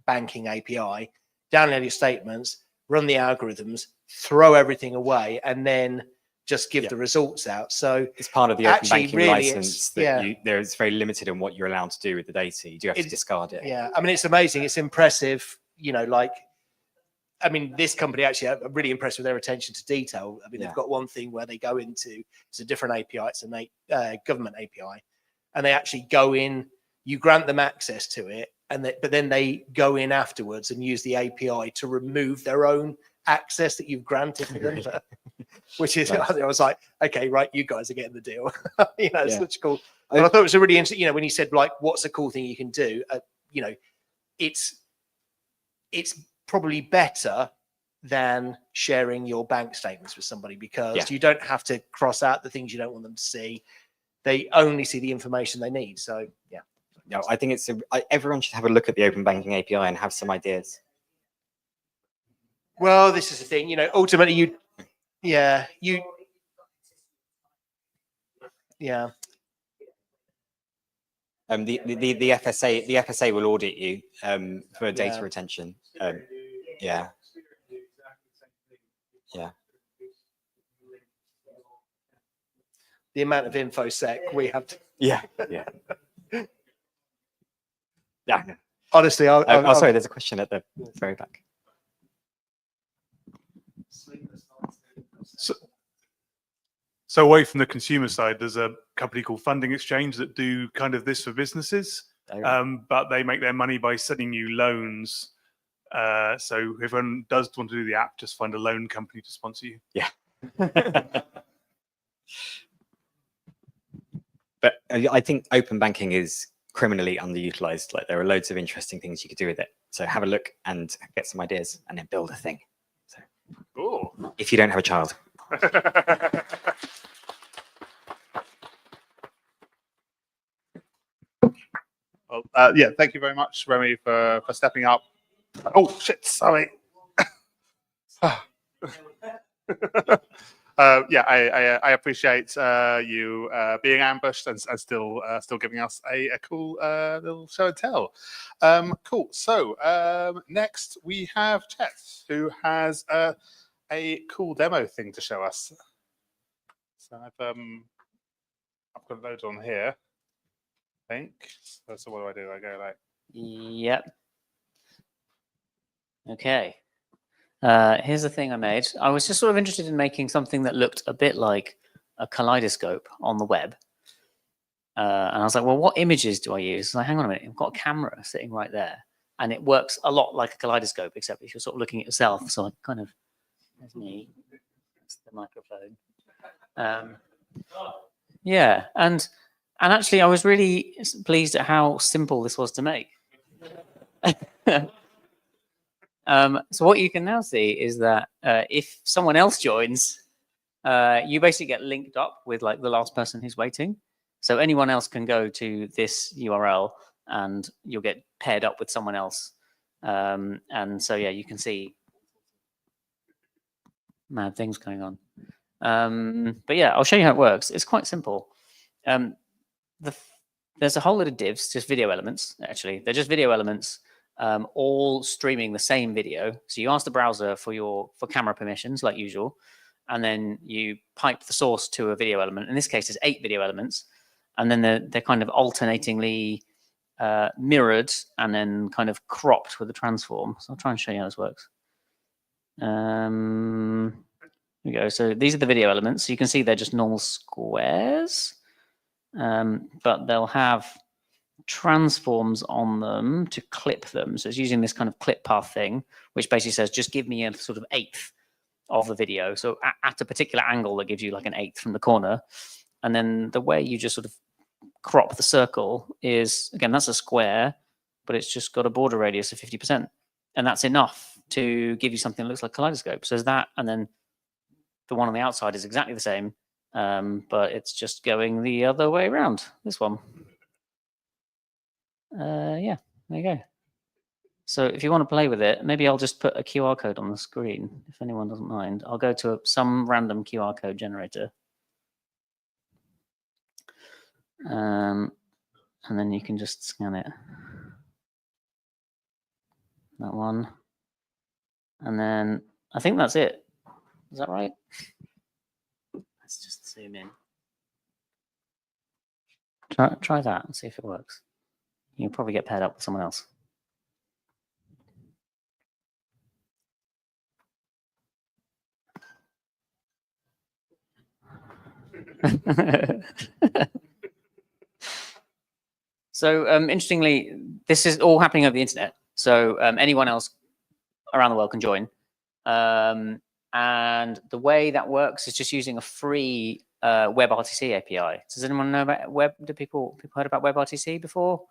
banking API, download your statements, run the algorithms, throw everything away, and then just give the results out. So it's part of the open banking license that it's very limited on what you're allowed to do with the data. You do have to discard it. Yeah, I mean, it's amazing. It's impressive. This company actually, I'm really impressed with their attention to detail. I mean, they've got one thing where they go into, it's a different API, it's a government API, and they actually go in, you grant them access to it, but then they go in afterwards and use the API to remove their own access that you've granted to them, which is, I was like, okay, right, you guys are getting the deal. It's such cool. But I thought it was a really interesting, when you said like, what's a cool thing you can do? It's probably better than sharing your bank statements with somebody because you don't have to cross out the things you don't want them to see. They only see the information they need. So, yeah. No, I think everyone should have a look at the open banking API and have some ideas. Well, this is the thing, ultimately the FSA will audit you for data retention. The amount of infosec we have to. Yeah. Honestly, sorry, there's a question at the very back. So away from the consumer side, there's a company called Funding Exchange that do kind of this for businesses, but they make their money by sending you loans So if everyone does want to do the app, just find a loan company to sponsor you. Yeah. But I think open banking is criminally underutilized. Like there are loads of interesting things you could do with it. So have a look and get some ideas and then build a thing. So Cool. if you don't have a child. Well, yeah, thank you very much, Remy, for stepping up. Oh, shit, sorry. Yeah, I appreciate you being ambushed and still giving us a cool little show and tell. Cool. So next we have Chet, who has a cool demo thing to show us. So I've got a load on here, I think. So what do? I go like. Yep. Okay. Here's the thing I made. I was just sort of interested in making something that looked a bit like a kaleidoscope on the web. And I was like, well, what images do I use? And hang on a minute, I've got a camera sitting right there. And it works a lot like a kaleidoscope, except if you're sort of looking at yourself. So I kind of, there's me, that's the microphone. Yeah, and actually I was really pleased at how simple this was to make. So what you can now see is that if someone else joins, you basically get linked up with like the last person who's waiting. So anyone else can go to this URL and you'll get paired up with someone else. And so, yeah, you can see mad things going on. But yeah, I'll show you how it works. It's quite simple. There's a whole lot of divs, just video elements, actually. They're just video elements. All streaming the same video. So you ask the browser for camera permissions, like usual, and then you pipe the source to a video element. In this case, there's 8 video elements, and then they're kind of alternatingly mirrored and then kind of cropped with a transform. So I'll try and show you how this works. Here we go. So these are the video elements. So you can see they're just normal squares, but they'll have transforms on them to clip them. So it's using this kind of clip path thing, which basically says, just give me a sort of 1/8 of the video. So at a particular angle that gives you like an 1/8 from the corner. And then the way you just sort of crop the circle is, again, that's a square, but it's just got a border radius of 50%. And that's enough to give you something that looks like a kaleidoscope. So there's that, and then the one on the outside is exactly the same, but it's just going the other way around, this one. Yeah, there you go. So if you want to play with it, maybe I'll just put a QR code on the screen, if anyone doesn't mind. I'll go to some random QR code generator. And then you can just scan it. That one. And then I think that's it. Is that right? Let's just zoom in. Try that and see if it works. You'll probably get paired up with someone else. So interestingly, this is all happening over the internet. So anyone else around the world can join. And the way that works is just using a free WebRTC API. Does anyone know about web? Do people heard about WebRTC before?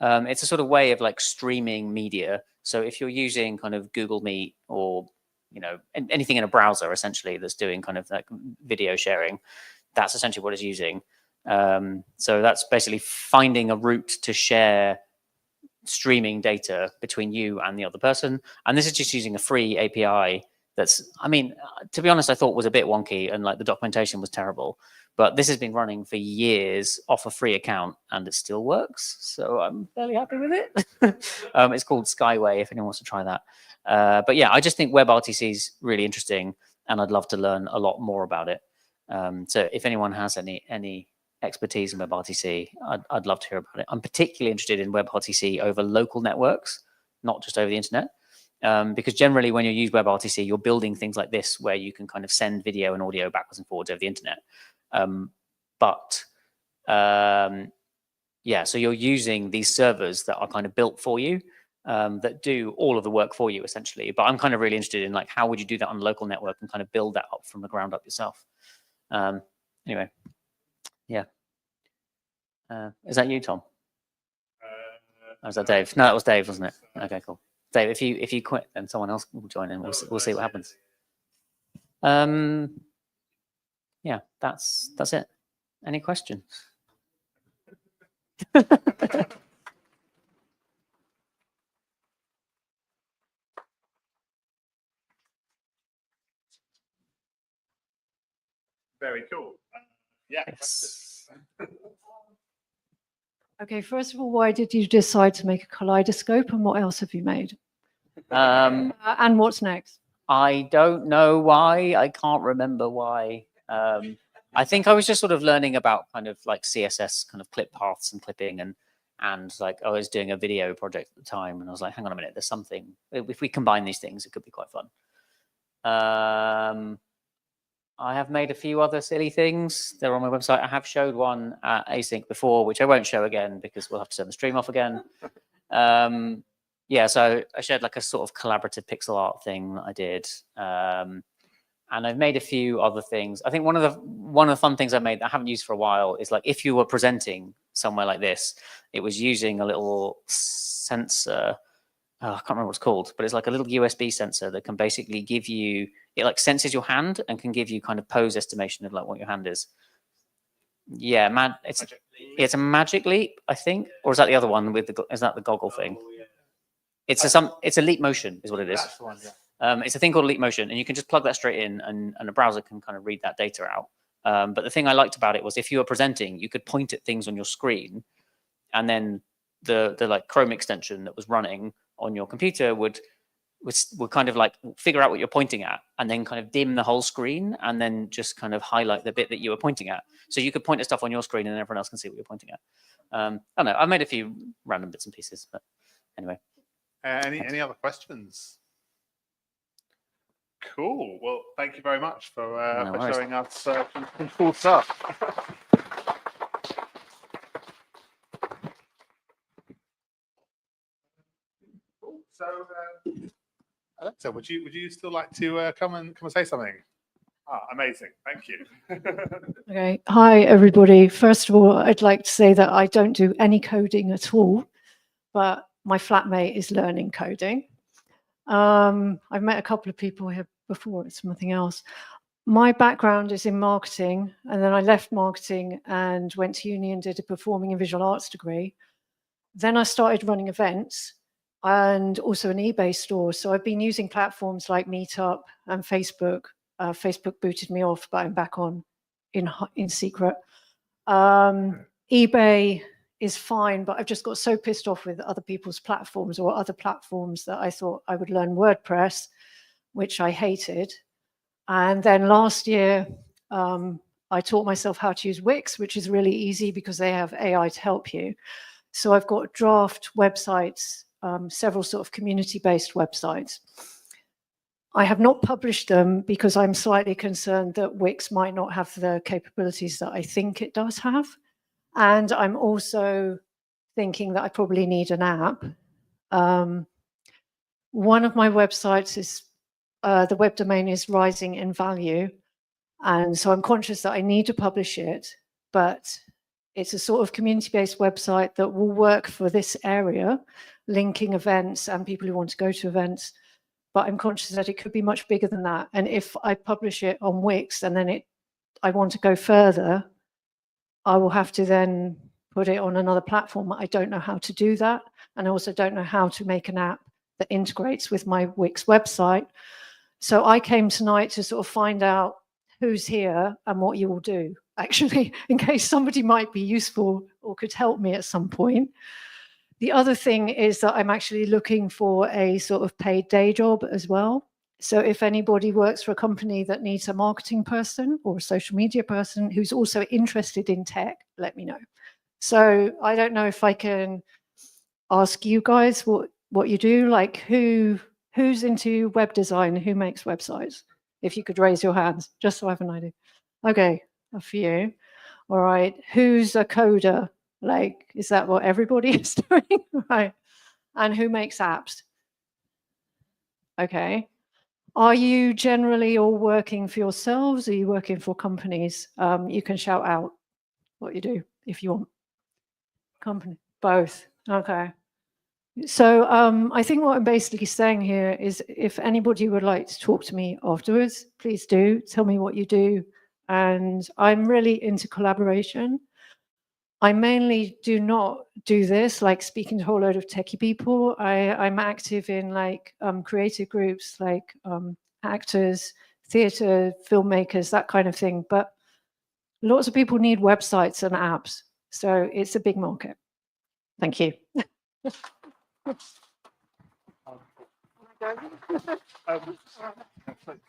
It's a sort of way of like streaming media. So if you're using kind of Google Meet or anything in a browser essentially that's doing kind of like video sharing, that's essentially what it's using. So that's basically finding a route to share streaming data between you and the other person. And this is just using a free API that's, I mean, to be honest, I thought was a bit wonky and like the documentation was terrible. But this has been running for years off a free account and it still works. So I'm fairly happy with it. It's called Skyway if anyone wants to try that. But yeah, I just think WebRTC is really interesting and I'd love to learn a lot more about it. So if anyone has any expertise in WebRTC, I'd love to hear about it. I'm particularly interested in WebRTC over local networks, not just over the internet. Because generally when you use WebRTC, you're building things like this where you can kind of send video and audio backwards and forwards over the internet. Yeah, so you're using these servers that are kind of built for you. that do all of the work for you essentially. But I'm kind of really interested in like, how would you do that on a local network and kind of build that up from the ground up yourself? Anyway, yeah. Is that you, Tom? Or was that Dave? No, that was Dave, wasn't it? Okay, cool. Dave, if you quit, then someone else will join in. We'll see what happens. Yeah, that's it. Any questions? Very cool. Yeah. Yes. Okay, first of all, why did you decide to make a kaleidoscope, and what else have you made? And what's next? I don't know why. I can't remember why. I think I was just sort of learning about kind of like CSS kind of clip paths and clipping, and like I was doing a video project at the time, and I was like, hang on a minute, there's something. If we combine these things, it could be quite fun. I have made a few other silly things. They're on my website. I have showed one at Async before, which I won't show again because we'll have to turn the stream off again. Yeah, so I showed like a sort of collaborative pixel art thing that I did. And I've made a few other things. I think one of the fun things I made that I haven't used for a while is like, if you were presenting somewhere like this, it was using a little sensor. Oh, I can't remember what it's called, but it's like a little USB sensor that can basically give you, it like senses your hand and can give you kind of pose estimation of like what your hand is. Yeah, it's a Magic Leap, I think, or is that the other one with is that the goggle thing? It's a Leap Motion is what it is. That's the one, yeah. It's a thing called Leap Motion, and you can just plug that straight in, and a browser can kind of read that data out. But the thing I liked about it was if you were presenting, you could point at things on your screen, and then the like Chrome extension that was running on your computer would kind of like figure out what you're pointing at, and then kind of dim the whole screen, and then just kind of highlight the bit that you were pointing at. So you could point at stuff on your screen, and everyone else can see what you're pointing at. I don't know. I made a few random bits and pieces, but anyway. Any other questions? Cool. Well, thank you very much for showing us some cool stuff. So, Alexa, would you still like to come and say something? Ah, amazing. Thank you. Okay. Hi, everybody. First of all, I'd like to say that I don't do any coding at all, but my flatmate is learning coding. I've met a couple of people here before. It's something else. My background is in marketing, and then I left marketing and went to uni and did a performing and visual arts degree. Then I started running events and also an eBay store. So I've been using platforms like Meetup and Facebook. Facebook booted me off, but I'm back on in secret. eBay is fine, but I've just got so pissed off with other people's platforms or other platforms that I thought I would learn WordPress, which I hated. And then last year, I taught myself how to use Wix, which is really easy because they have AI to help you. So I've got draft websites, several sort of community-based websites. I have not published them because I'm slightly concerned that Wix might not have the capabilities that I think it does have. And I'm also thinking that I probably need an app. One of my websites is, the web domain is rising in value. And so I'm conscious that I need to publish it, but it's a sort of community-based website that will work for this area, linking events and people who want to go to events. But I'm conscious that it could be much bigger than that. And if I publish it on Wix and then I want to go further, I will have to then put it on another platform. I don't know how to do that. And I also don't know how to make an app that integrates with my Wix website. So I came tonight to sort of find out who's here and what you will do, actually, in case somebody might be useful or could help me at some point. The other thing is that I'm actually looking for a sort of paid day job as well. So if anybody works for a company that needs a marketing person or a social media person who's also interested in tech, let me know. So I don't know if I can ask you guys what you do, like who's into web design, who makes websites? If you could raise your hands, just so I have an idea. Okay, a few. All right, who's a coder? Like, is that what everybody is doing? Right. And who makes apps? Okay. Are you generally all working for yourselves? Are you working for companies? You can shout out what you do if you want. Company, both. Okay. So I think what I'm basically saying here is if anybody would like to talk to me afterwards, please do. Tell me what you do. And I'm really into collaboration. I mainly do not do this, like speaking to a whole load of techie people. I'm active in like creative groups, like actors, theatre, filmmakers, that kind of thing. But lots of people need websites and apps. So it's a big market. Thank you.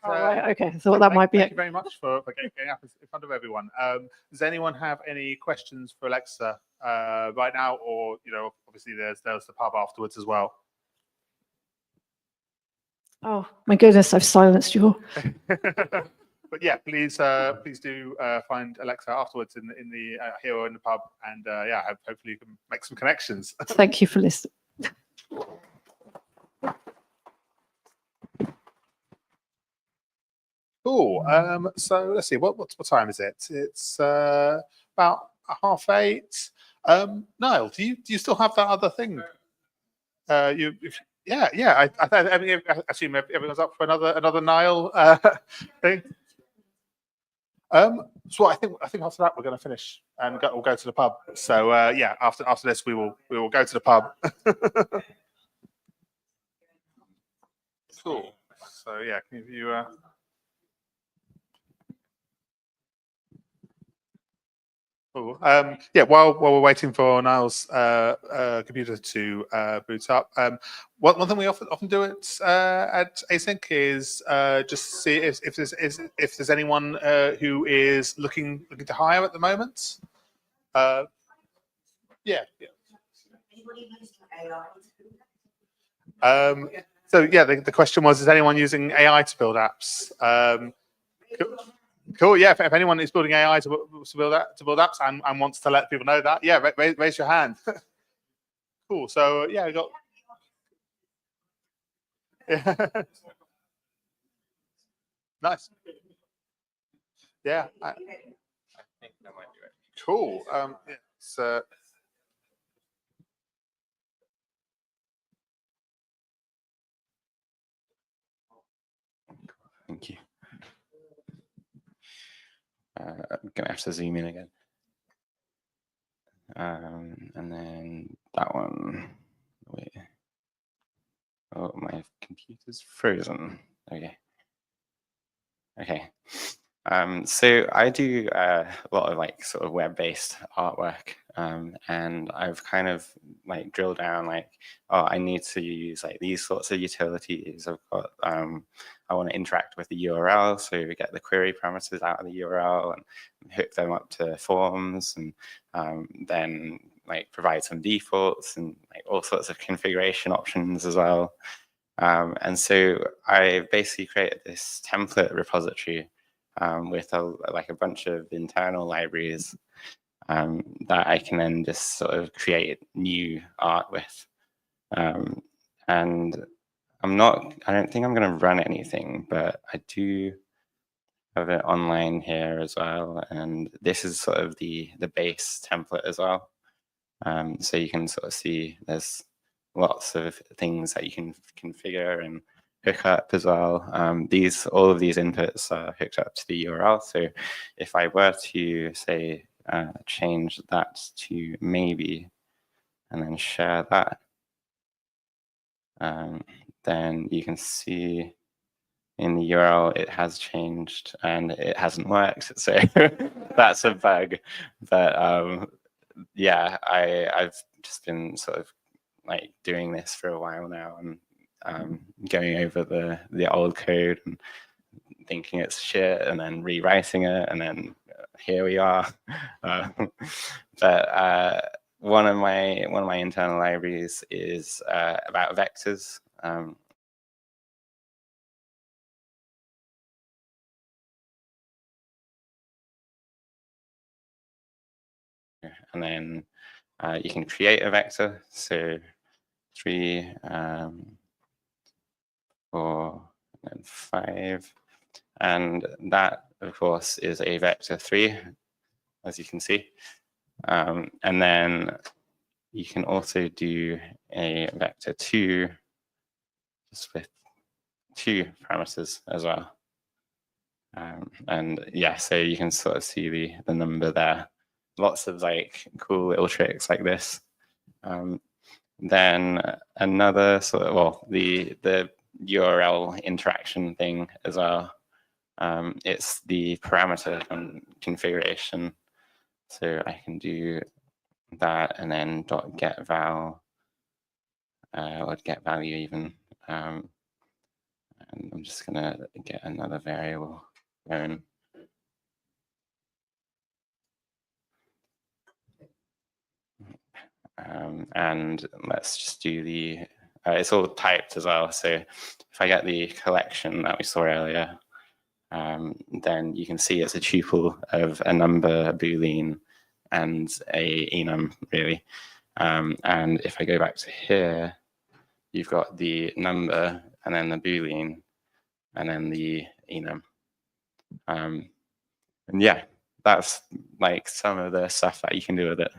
Right, okay, I thought that might be Thank it. you very much for getting up in front of everyone. Does anyone have any questions for Alexa right now, or obviously there's the pub afterwards as well. Oh my goodness, I've silenced you all. But yeah, please do find Alexa afterwards in the here or in the pub, and yeah, hopefully you can make some connections. Thank you for listening. Cool. So let's see. What time is it? It's about 8:30. Niall, do you still have that other thing? Yeah. I assume everyone's up for another Niall thing. So I think after that we're going to finish and we'll go to the pub. So yeah, after this we will go to the pub. Cool. So yeah, can you Cool. Yeah, while we're waiting for Niall's computer to boot up, one thing we often do at Async is just see if there's anyone who is looking to hire at the moment. Yeah. So yeah, the question was: is anyone using AI to build apps? Cool. Yeah. If anyone is building AI to build apps and wants to let people know that, yeah, raise your hand. Cool. So yeah, I got. Yeah. Nice. Yeah. I think that might be it. Cool. Yeah, so. Thank you. I'm gonna have to zoom in again. And then that one. Wait. Oh, my computer's frozen. Okay. Okay. So I do a lot of like sort of web-based artwork, and I've kind of like drilled down like, oh, I need to use like these sorts of utilities. I've got, I want to interact with the URL, so we get the query parameters out of the URL and hook them up to forms, and then like provide some defaults and like all sorts of configuration options as well. And so I basically created this template repository with a bunch of internal libraries that I can then just sort of create new art with. And I don't think I'm going to run anything, but I do have it online here as well. And this is sort of the base template as well. So you can sort of see there's lots of things that you can configure and hook up as well. All of these inputs are hooked up to the URL. So if I were to say change that to maybe, and then share that, then you can see in the URL it has changed and it hasn't worked. So that's a bug. But yeah, I've just been sort of like doing this for a while now and going over the old code and thinking it's shit and then rewriting it, and then here we are. But one of my internal libraries is about vectors. And then you can create a vector. So 3, 4, and 5. And that, of course, is a vector 3, as you can see. And then you can also do a vector 2, just with 2 parameters as well. And yeah, so you can sort of see the number there. Lots of like cool little tricks like this. Then another sort of, well, the URL interaction thing as well. It's the parameter configuration. So I can do that and then .get val or get value even. And I'm just gonna get another variable going. And let's just do the, it's all typed as well. So if I get the collection that we saw earlier, then you can see it's a tuple of a number, a Boolean, and a enum, really. And if I go back to here, you've got the number, and then the Boolean, and then the enum. And yeah, that's like some of the stuff that you can do with it.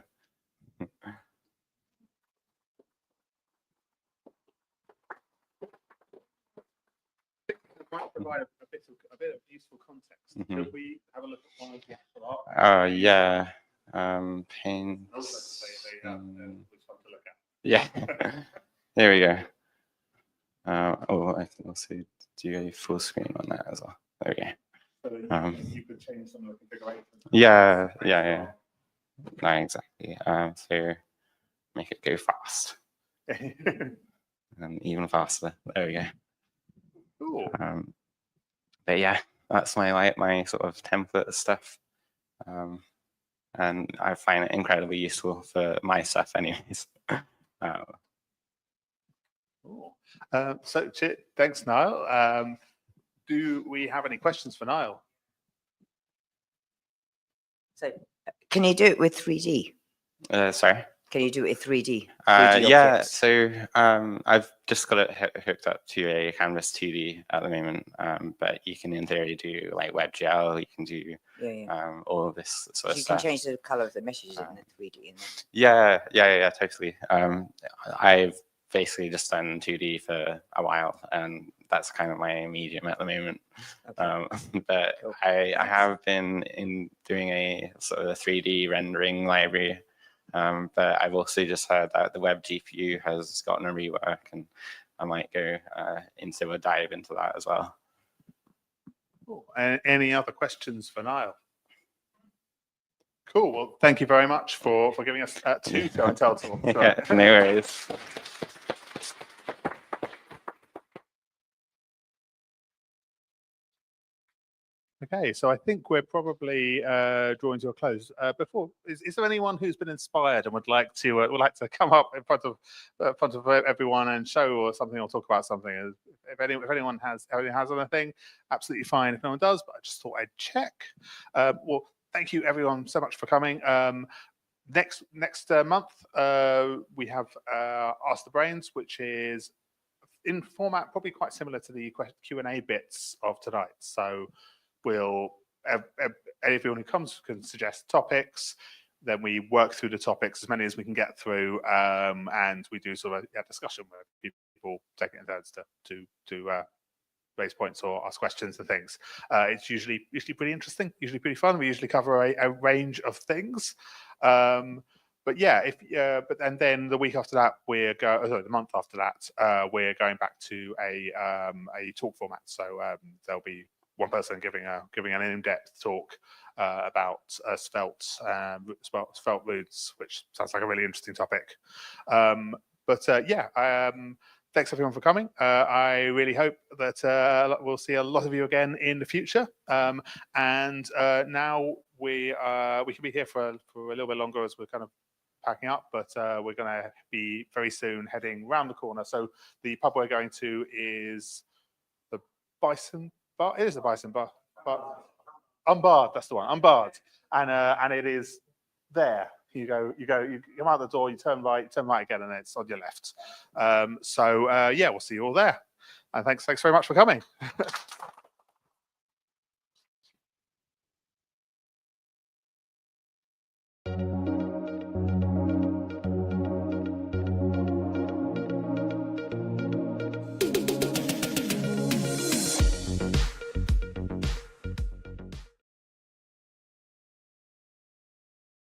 Might provide a bit of useful context. Could we have a look at one of the actual art? Yeah. Paint. Yeah. There we go. Oh, I can also do a full screen on that as well. There we go. So you could change some of the configuration. Yeah. No, exactly. So make it go fast. And even faster. There we go. Cool. But yeah, that's my sort of template stuff. And I find it incredibly useful for my stuff anyways. Cool. So thanks, Niall. Do we have any questions for Niall? So can you do it with 3D? Sorry? Can you do it with 3D? Yeah, so I've just got it hooked up to a Canvas 2D at the moment, but you can in theory do like WebGL, you can do all of this sort of you stuff. You can change the color of the messages in the 3D. Yeah, totally. I've basically just done 2D for a while, and that's kind of my medium at the moment. Okay. But cool. I have been doing a sort of a 3D rendering library. But I've also just heard that the web GPU has gotten a rework, and I might go into a dive into that as well. Cool. Any other questions for Niall? Cool. Well, thank you very much for giving us 2 show and tell talks. Yeah, no worries. Okay, so I think we're probably drawing to a close. Before, is there anyone who's been inspired and would like to come up in front of everyone and show or something, or talk about something? If anyone has anything, absolutely fine. If no one does, but I just thought I'd check. Well, thank you everyone so much for coming. Next month we have Ask the Brains, which is in format probably quite similar to the Q&A bits of tonight. So everyone who comes can suggest topics, then we work through the topics, as many as we can get through, and we do sort of a discussion where people take it in turns to raise points or ask questions and things. It's usually pretty interesting, usually pretty fun. We usually cover a range of things. But yeah, and then the week after that, the month after that, we're going back to a talk format. So there'll be one person giving an in-depth talk about Svelte roots, which sounds like a really interesting topic. Thanks everyone for coming. I really hope that we'll see a lot of you again in the future. And now we can be here for a little bit longer as we're kind of packing up, but we're going to be very soon heading round the corner. So the pub we're going to is the Bison Bar. It is the Bison Bar. Unbarred, that's the one. Unbarred, and it is there. You come out the door, you turn right again, and it's on your left. Yeah, we'll see you all there. And thanks very much for coming.